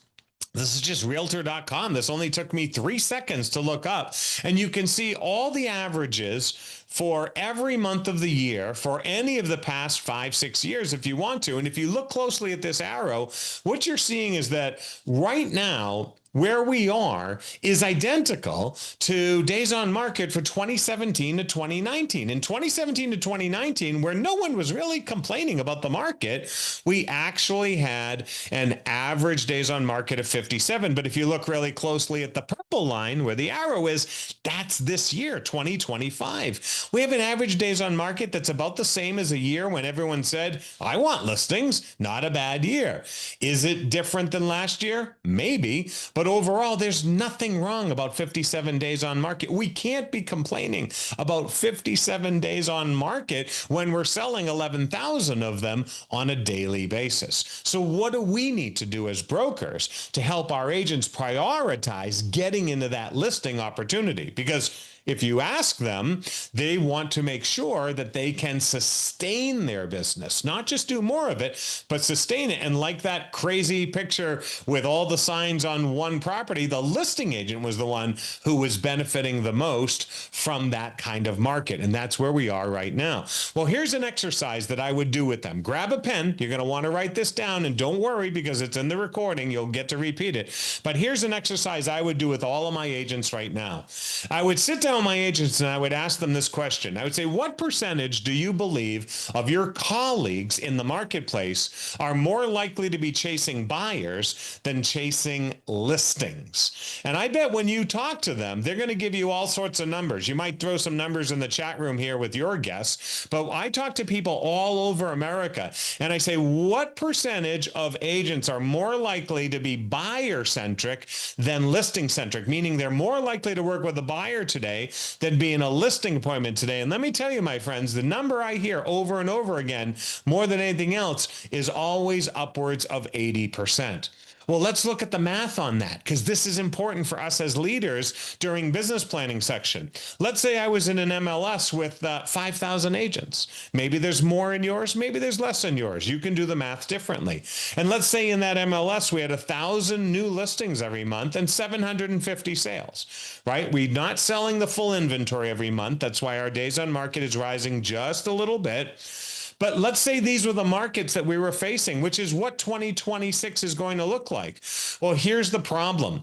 This is just realtor.com. This only took me 3 seconds to look up. And you can see all the averages for every month of the year for any of the past 5-6 years if you want to. And if you look closely at this arrow, what you're seeing is that right now, where we are is identical to days on market for 2017 to 2019. In 2017 to 2019, where no one was really complaining about the market, we actually had an average days on market of 57. But if you look really closely at the purple line where the arrow is, that's this year, 2025. We have an average days on market that's about the same as a year when everyone said, I want listings, not a bad year. Is it different than last year? Maybe. But overall, there's nothing wrong about 57 days on market. We can't be complaining about 57 days on market when we're selling 11,000 of them on a daily basis. So what do we need to do as brokers to help our agents prioritize getting into that listing opportunity? Because if you ask them, they want to make sure that they can sustain their business, not just do more of it, but sustain it. And like that crazy picture with all the signs on one property, the listing agent was the one who was benefiting the most from that kind of market. And that's where we are right now. Well, here's an exercise that I would do with them. Grab a pen. You're going to want to write this down, and don't worry because it's in the recording. You'll get to repeat it. But here's an exercise I would do with all of my agents right now. I would sit down my agents and I would ask them this question. I would say, what percentage do you believe of your colleagues in the marketplace are more likely to be chasing buyers than chasing listings? And I bet when you talk to them, they're going to give you all sorts of numbers. You might throw some numbers in the chat room here with your guess, but I talk to people all over America and I say, what percentage of agents are more likely to be buyer-centric than listing-centric, meaning they're more likely to work with a buyer today than be in a listing appointment today. And let me tell you, my friends, the number I hear over and over again, more than anything else, is always upwards of 80%. Well, let's look at the math on that, because this is important for us as leaders during business planning section. Let's say I was in an MLS with 5,000 agents. Maybe there's more in yours, maybe there's less in yours. You can do the math differently. And let's say in that MLS, we had 1,000 new listings every month and 750 sales, right? We're not selling the full inventory every month. That's why our days on market is rising just a little bit. But let's say these were the markets that we were facing, which is what 2026 is going to look like. Well, here's the problem.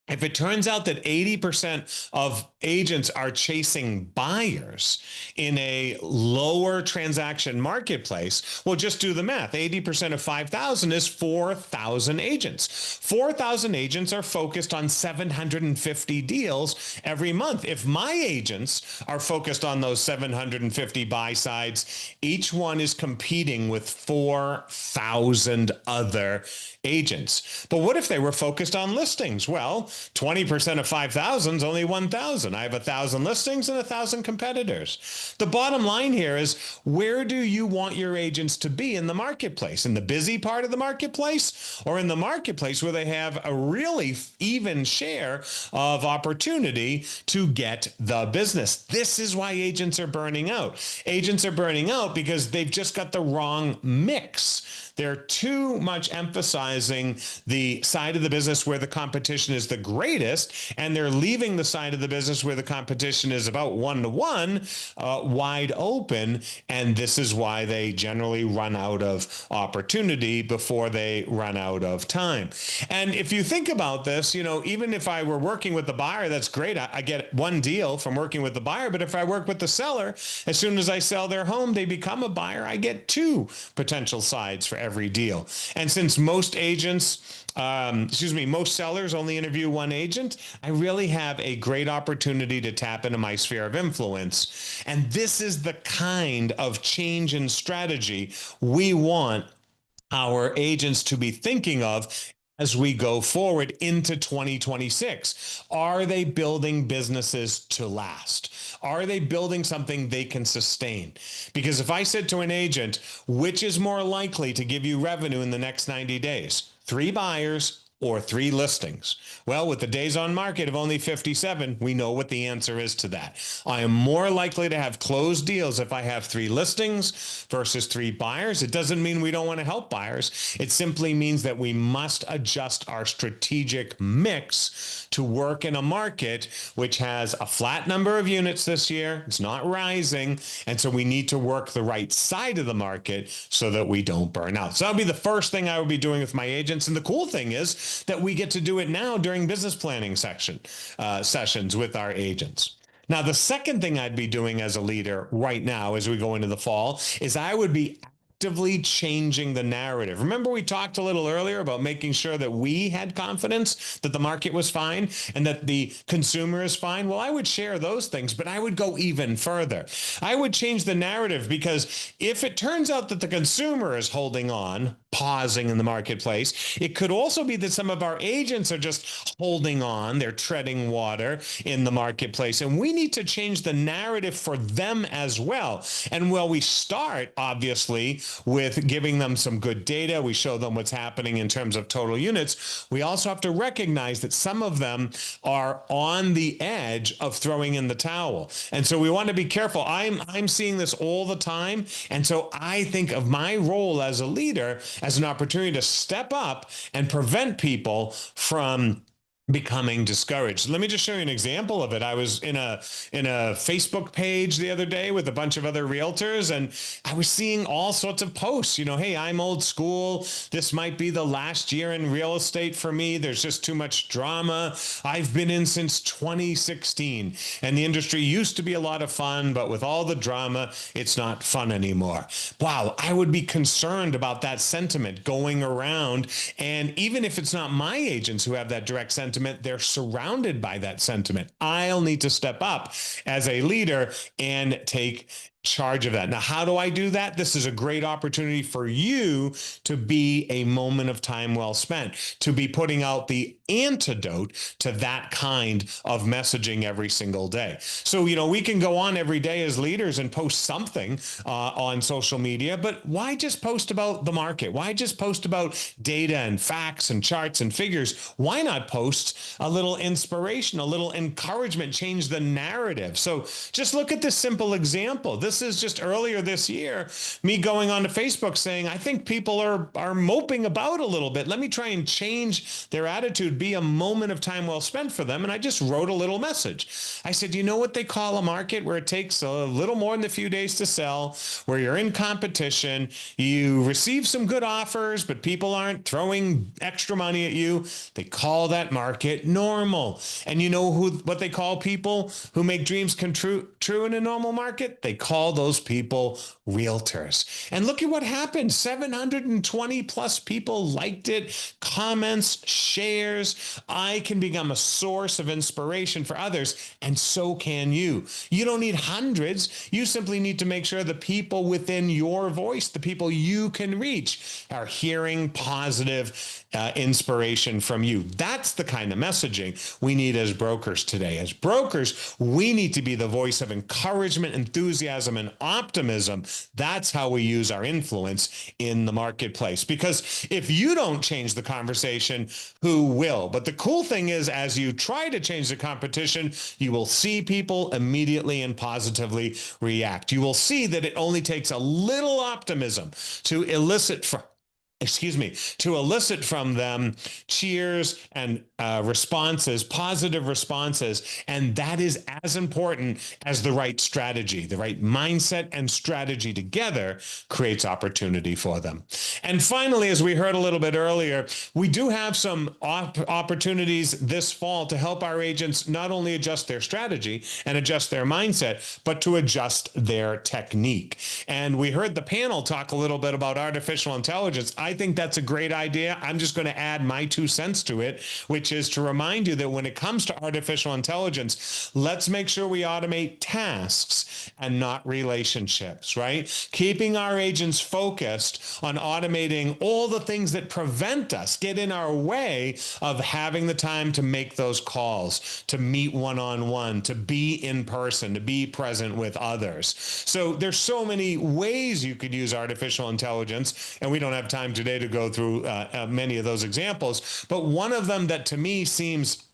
If it turns out that 80% of agents are chasing buyers in a lower transaction marketplace, well, just do the math. 80% of 5,000 is 4,000 agents. 4,000 agents are focused on 750 deals every month. If my agents are focused on those 750 buy sides, each one is competing with 4,000 other agents. But what if they were focused on listings? Well, 20% of 5,000 is only 1,000. I have 1,000 listings and 1,000 competitors. The bottom line here is, where do you want your agents to be in the marketplace? In the busy part of the marketplace, or in the marketplace where they have a really even share of opportunity to get the business? This is why agents are burning out. Agents are burning out because they've just got the wrong mix. They're too much emphasizing the side of the business where the competition is the greatest, and they're leaving the side of the business where the competition is about 1-to-1 wide open. And this is why they generally run out of opportunity before they run out of time. And if you think about this, even if I were working with the buyer, that's great. I get one deal from working with the buyer. But if I work with the seller, as soon as I sell their home, they become a buyer. I get two potential sides for every deal. And since most most sellers only interview one agent, I really have a great opportunity to tap into my sphere of influence. And this is the kind of change in strategy we want our agents to be thinking of as we go forward into 2026. Are they building businesses to last? Are they building something they can sustain? Because if I said to an agent, which is more likely to give you revenue in the next 90 days, 3 buyers or 3 listings? Well, with the days on market of only 57, we know what the answer is to that. I am more likely to have closed deals if I have 3 listings versus 3 buyers. It doesn't mean we don't want to help buyers. It simply means that we must adjust our strategic mix to work in a market which has a flat number of units this year. It's not rising. And so we need to work the right side of the market so that we don't burn out. So that would be the first thing I would be doing with my agents. And the cool thing is that we get to do it now during business planning sessions with our agents. Now, the second thing I'd be doing as a leader right now as we go into the fall is I would be actively changing the narrative. Remember, we talked a little earlier about making sure that we had confidence that the market was fine and that the consumer is fine. Well, I would share those things, but I would go even further. I would change the narrative, because if it turns out that the consumer is holding on, pausing in the marketplace, it could also be that some of our agents are just holding on. They're treading water in the marketplace. And we need to change the narrative for them as well. And well, we start, obviously, with giving them some good data. We show them what's happening in terms of total units. We also have to recognize that some of them are on the edge of throwing in the towel. And so we want to be careful. I'm seeing this all the time. And so I think of my role as a leader as an opportunity to step up and prevent people from becoming discouraged. Let me just show you an example of it. I was in a Facebook page the other day with a bunch of other realtors, and I was seeing all sorts of posts. Hey, I'm old school. This might be the last year in real estate for me. There's just too much drama. I've been in since 2016, and the industry used to be a lot of fun, but with all the drama, it's not fun anymore. Wow, I would be concerned about that sentiment going around. And even if it's not my agents who have that direct sentiment, they're surrounded by that sentiment. I'll need to step up as a leader and take charge of that. Now, how do I do that? This is a great opportunity for you to be a moment of time well spent, to be putting out the antidote to that kind of messaging every single day. So, we can go on every day as leaders and post something on social media, but why just post about the market? Why just post about data and facts and charts and figures? Why not post a little inspiration, a little encouragement, change the narrative? So just look at this simple example. This is just earlier this year, me going onto Facebook saying, I think people are moping about a little bit. Let me try and change their attitude, be a moment of time well spent for them. And I just wrote a little message. I said, you know what they call a market where it takes a little more than a few days to sell, where you're in competition, you receive some good offers, but people aren't throwing extra money at you. They call that market normal. And you know what they call people who make dreams come true in a normal market? They call those people realtors. And look at what happened. 720 plus people liked it, comments, shares. I can become a source of inspiration for others, and so can you. You don't need hundreds. You simply need to make sure the people within your voice, the people you can reach, are hearing positive inspiration from you. That's the kind of messaging we need as brokers today. As brokers, we need to be the voice of encouragement, enthusiasm, and optimism. That's how we use our influence in the marketplace. Because if you don't change the conversation, who will? But the cool thing is, as you try to change the competition, you will see people immediately and positively react. You will see that it only takes a little optimism to elicit excuse me, to elicit from them cheers and responses, positive responses. And that is as important as the right strategy. The right mindset and strategy together creates opportunity for them. And finally, as we heard a little bit earlier, we do have some opportunities this fall to help our agents not only adjust their strategy and adjust their mindset, but to adjust their technique. And we heard the panel talk a little bit about artificial intelligence. I think that's a great idea. I'm just going to add my 2 cents to it, which is to remind you that when it comes to artificial intelligence, let's make sure we automate tasks and not relationships, right? Keeping our agents focused on automating all the things that prevent us, get in our way of having the time to make those calls, to meet one-on-one, to be in person, to be present with others. So there's so many ways you could use artificial intelligence, and we don't have time today to go through many of those examples, but one of them that to me seems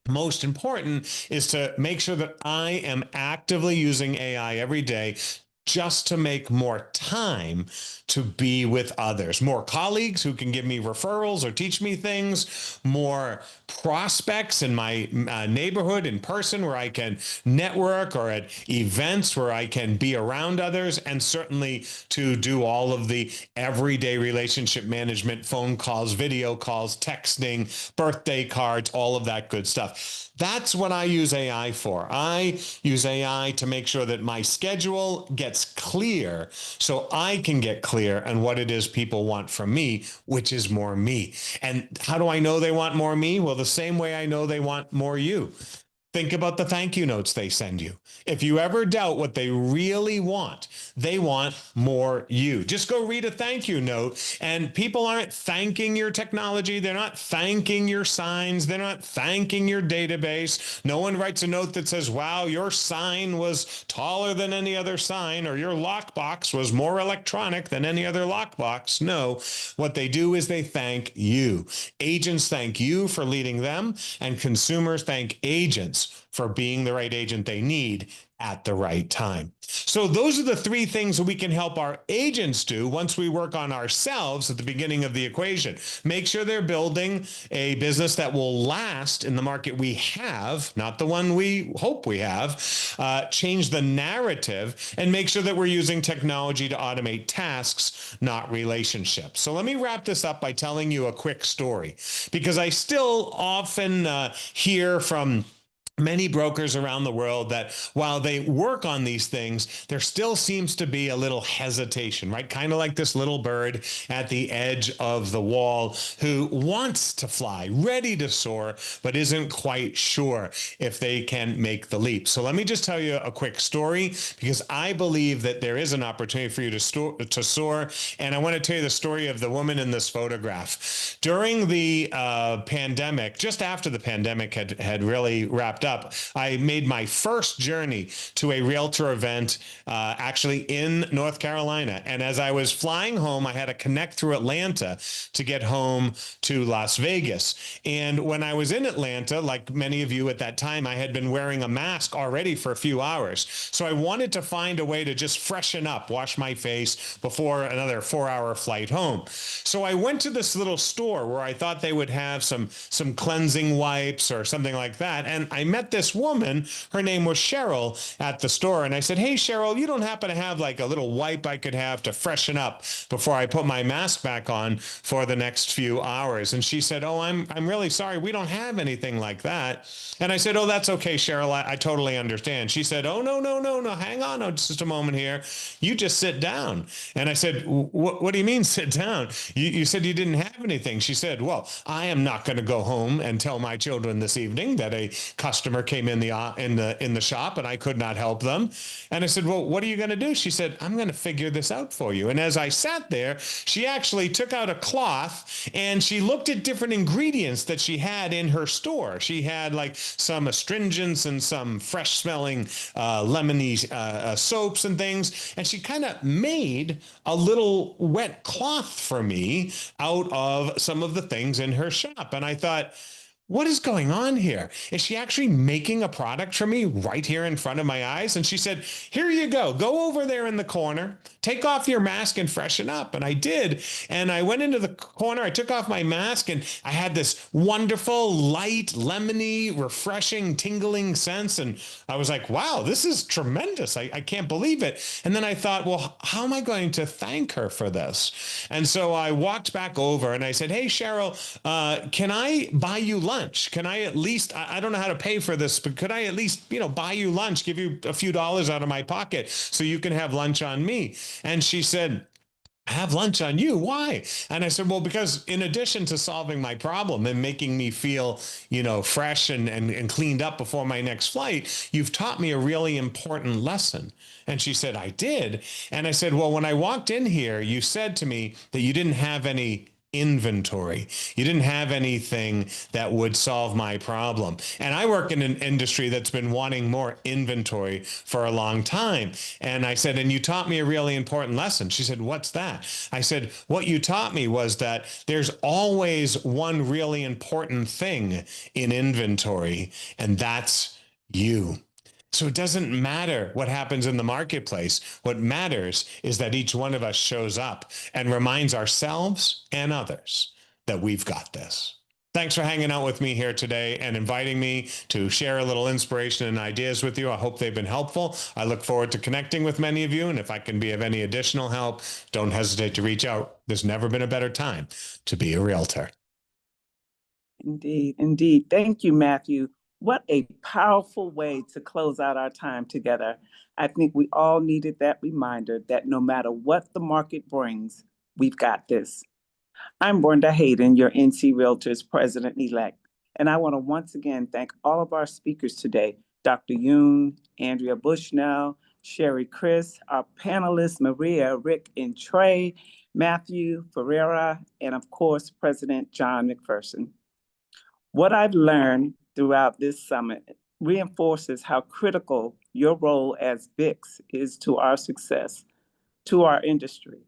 most important is to make sure that I am actively using AI every day just to make more time to be with others, more colleagues who can give me referrals or teach me things, more prospects in my neighborhood in person where I can network, or at events where I can be around others, and certainly to do all of the everyday relationship management, phone calls, video calls, texting, birthday cards, all of that good stuff. That's what I use AI for. I use AI to make sure that my schedule gets clear so I can get clear on what it is people want from me, which is more me. And how do I know they want more me? Well, the same way I know they want more you. Think about the thank you notes they send you. If you ever doubt what they really want, they want more you. Just go read a thank you note, and people aren't thanking your technology. They're not thanking your signs. They're not thanking your database. No one writes a note that says, wow, your sign was taller than any other sign, or your lockbox was more electronic than any other lockbox. No, what they do is they thank you. Agents thank you for leading them, and consumers thank agents for being the right agent they need at the right time. So those are the 3 things that we can help our agents do once we work on ourselves at the beginning of the equation. Make sure they're building a business that will last in the market we have, not the one we hope we have. Change the narrative and make sure that we're using technology to automate tasks, not relationships. So let me wrap this up by telling you a quick story, because I still often hear from many brokers around the world that while they work on these things, there still seems to be a little hesitation, right? Kind of like this little bird at the edge of the wall who wants to fly, ready to soar, but isn't quite sure if they can make the leap. So let me just tell you a quick story, because I believe that there is an opportunity for you to soar. And I want to tell you the story of the woman in this photograph. During the pandemic, just after the pandemic had really wrapped up, I made my first journey to a realtor event actually in North Carolina. And as I was flying home, I had to connect through Atlanta to get home to Las Vegas. And when I was in Atlanta, like many of you at that time, I had been wearing a mask already for a few hours. So I wanted to find a way to just freshen up, wash my face before another 4-hour flight home. So I went to this little store where I thought they would have some cleansing wipes or something like that. And I met this woman, her name was Cheryl, at the store. And I said, hey, Cheryl, you don't happen to have like a little wipe I could have to freshen up before I put my mask back on for the next few hours? And she said, oh, I'm really sorry. We don't have anything like that. And I said, oh, that's okay, Cheryl. I totally understand. She said, oh, no, hang on just a moment here. You just sit down. And I said, what do you mean sit down? You said you didn't have anything. She said, well, I am not going to go home and tell my children this evening that a customer came in the shop and I could not help them. And I said, well, what are you going to do? She said, I'm going to figure this out for you. And as I sat there, she actually took out a cloth and she looked at different ingredients that she had in her store. She had like some astringents and some fresh smelling lemony soaps and things. And she kind of made a little wet cloth for me out of some of the things in her shop. And I thought, what is going on here? Is she actually making a product for me right here in front of my eyes? And she said, here you go. Go over there in the corner, take off your mask and freshen up. And I did. And I went into the corner. I took off my mask and I had this wonderful, light, lemony, refreshing, tingling sense. And I was like, wow, this is tremendous. I can't believe it. And then I thought, well, how am I going to thank her for this? And so I walked back over and I said, hey, Cheryl, can I buy you lunch? Can I at least, I don't know how to pay for this, but could I at least, buy you lunch, give you a few dollars out of my pocket so you can have lunch on me? And she said, have lunch on you. Why? And I said, well, because in addition to solving my problem and making me feel, fresh and cleaned up before my next flight, you've taught me a really important lesson. And she said, I did. And I said, well, when I walked in here, you said to me that you didn't have any inventory. You didn't have anything that would solve my problem. And I work in an industry that's been wanting more inventory for a long time. And I said, and you taught me a really important lesson. She said, what's that? I said, what you taught me was that there's always one really important thing in inventory, and that's you. So it doesn't matter what happens in the marketplace. What matters is that each one of us shows up and reminds ourselves and others that we've got this. Thanks for hanging out with me here today and inviting me to share a little inspiration and ideas with you. I hope they've been helpful. I look forward to connecting with many of you. And if I can be of any additional help, don't hesitate to reach out. There's never been a better time to be a realtor. Indeed, indeed. Thank you, Matthew. What a powerful way to close out our time together. I think we all needed that reminder that no matter what the market brings, we've got this. I'm Brenda Hayden, your NC Realtors President-elect, and I want to once again thank all of our speakers today, Dr. Yoon, Andrea Bushnell, Sherry Chris, our panelists, Maria, Rick, and Trey, Matthew Ferrara, and of course, President John McPherson. What I've learned throughout this summit reinforces how critical your role as BICS is to our success, to our industry,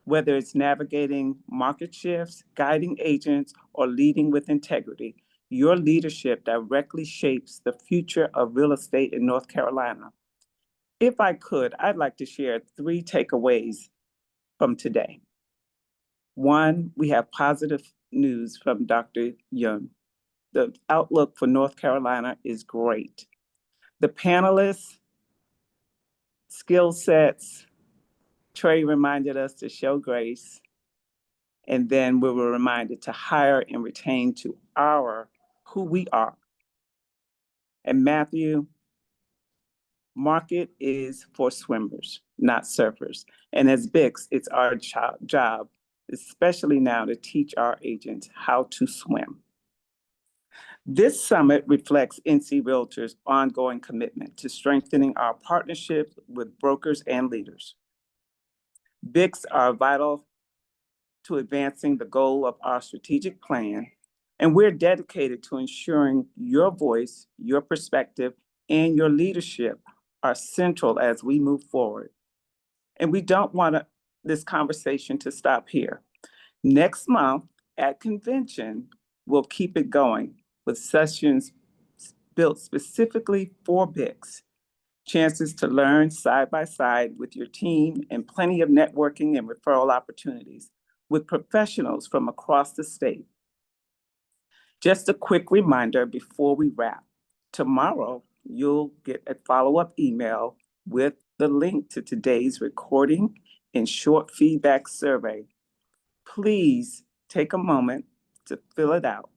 whether it's navigating market shifts, guiding agents, or leading with integrity. Your leadership directly shapes the future of real estate in North Carolina. If I could, I'd like to share 3 takeaways from today. 1, we have positive news from Dr. Yoon. The outlook for North Carolina is great. The panelists, skill sets, Trey reminded us to show grace, and then we were reminded to hire and retain to who we are. And Matthew, market is for swimmers, not surfers. And as BICS, it's our job, especially now, to teach our agents how to swim. This summit reflects NC Realtors' ongoing commitment to strengthening our partnerships with brokers and leaders. BICS are vital to advancing the goal of our strategic plan, and we're dedicated to ensuring your voice, your perspective, and your leadership are central as we move forward. And we don't want this conversation to stop here. Next month at convention, we'll keep it going with sessions built specifically for BICS, chances to learn side by side with your team, and plenty of networking and referral opportunities with professionals from across the state. Just a quick reminder before we wrap. Tomorrow, you'll get a follow-up email with the link to today's recording and short feedback survey. Please take a moment to fill it out.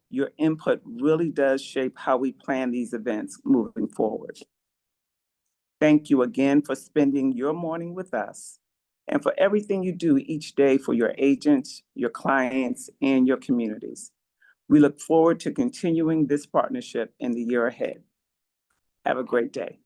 Your input really does shape how we plan these events moving forward. Thank you again for spending your morning with us and for everything you do each day for your agents, your clients, and your communities. We look forward to continuing this partnership in the year ahead. Have a great day.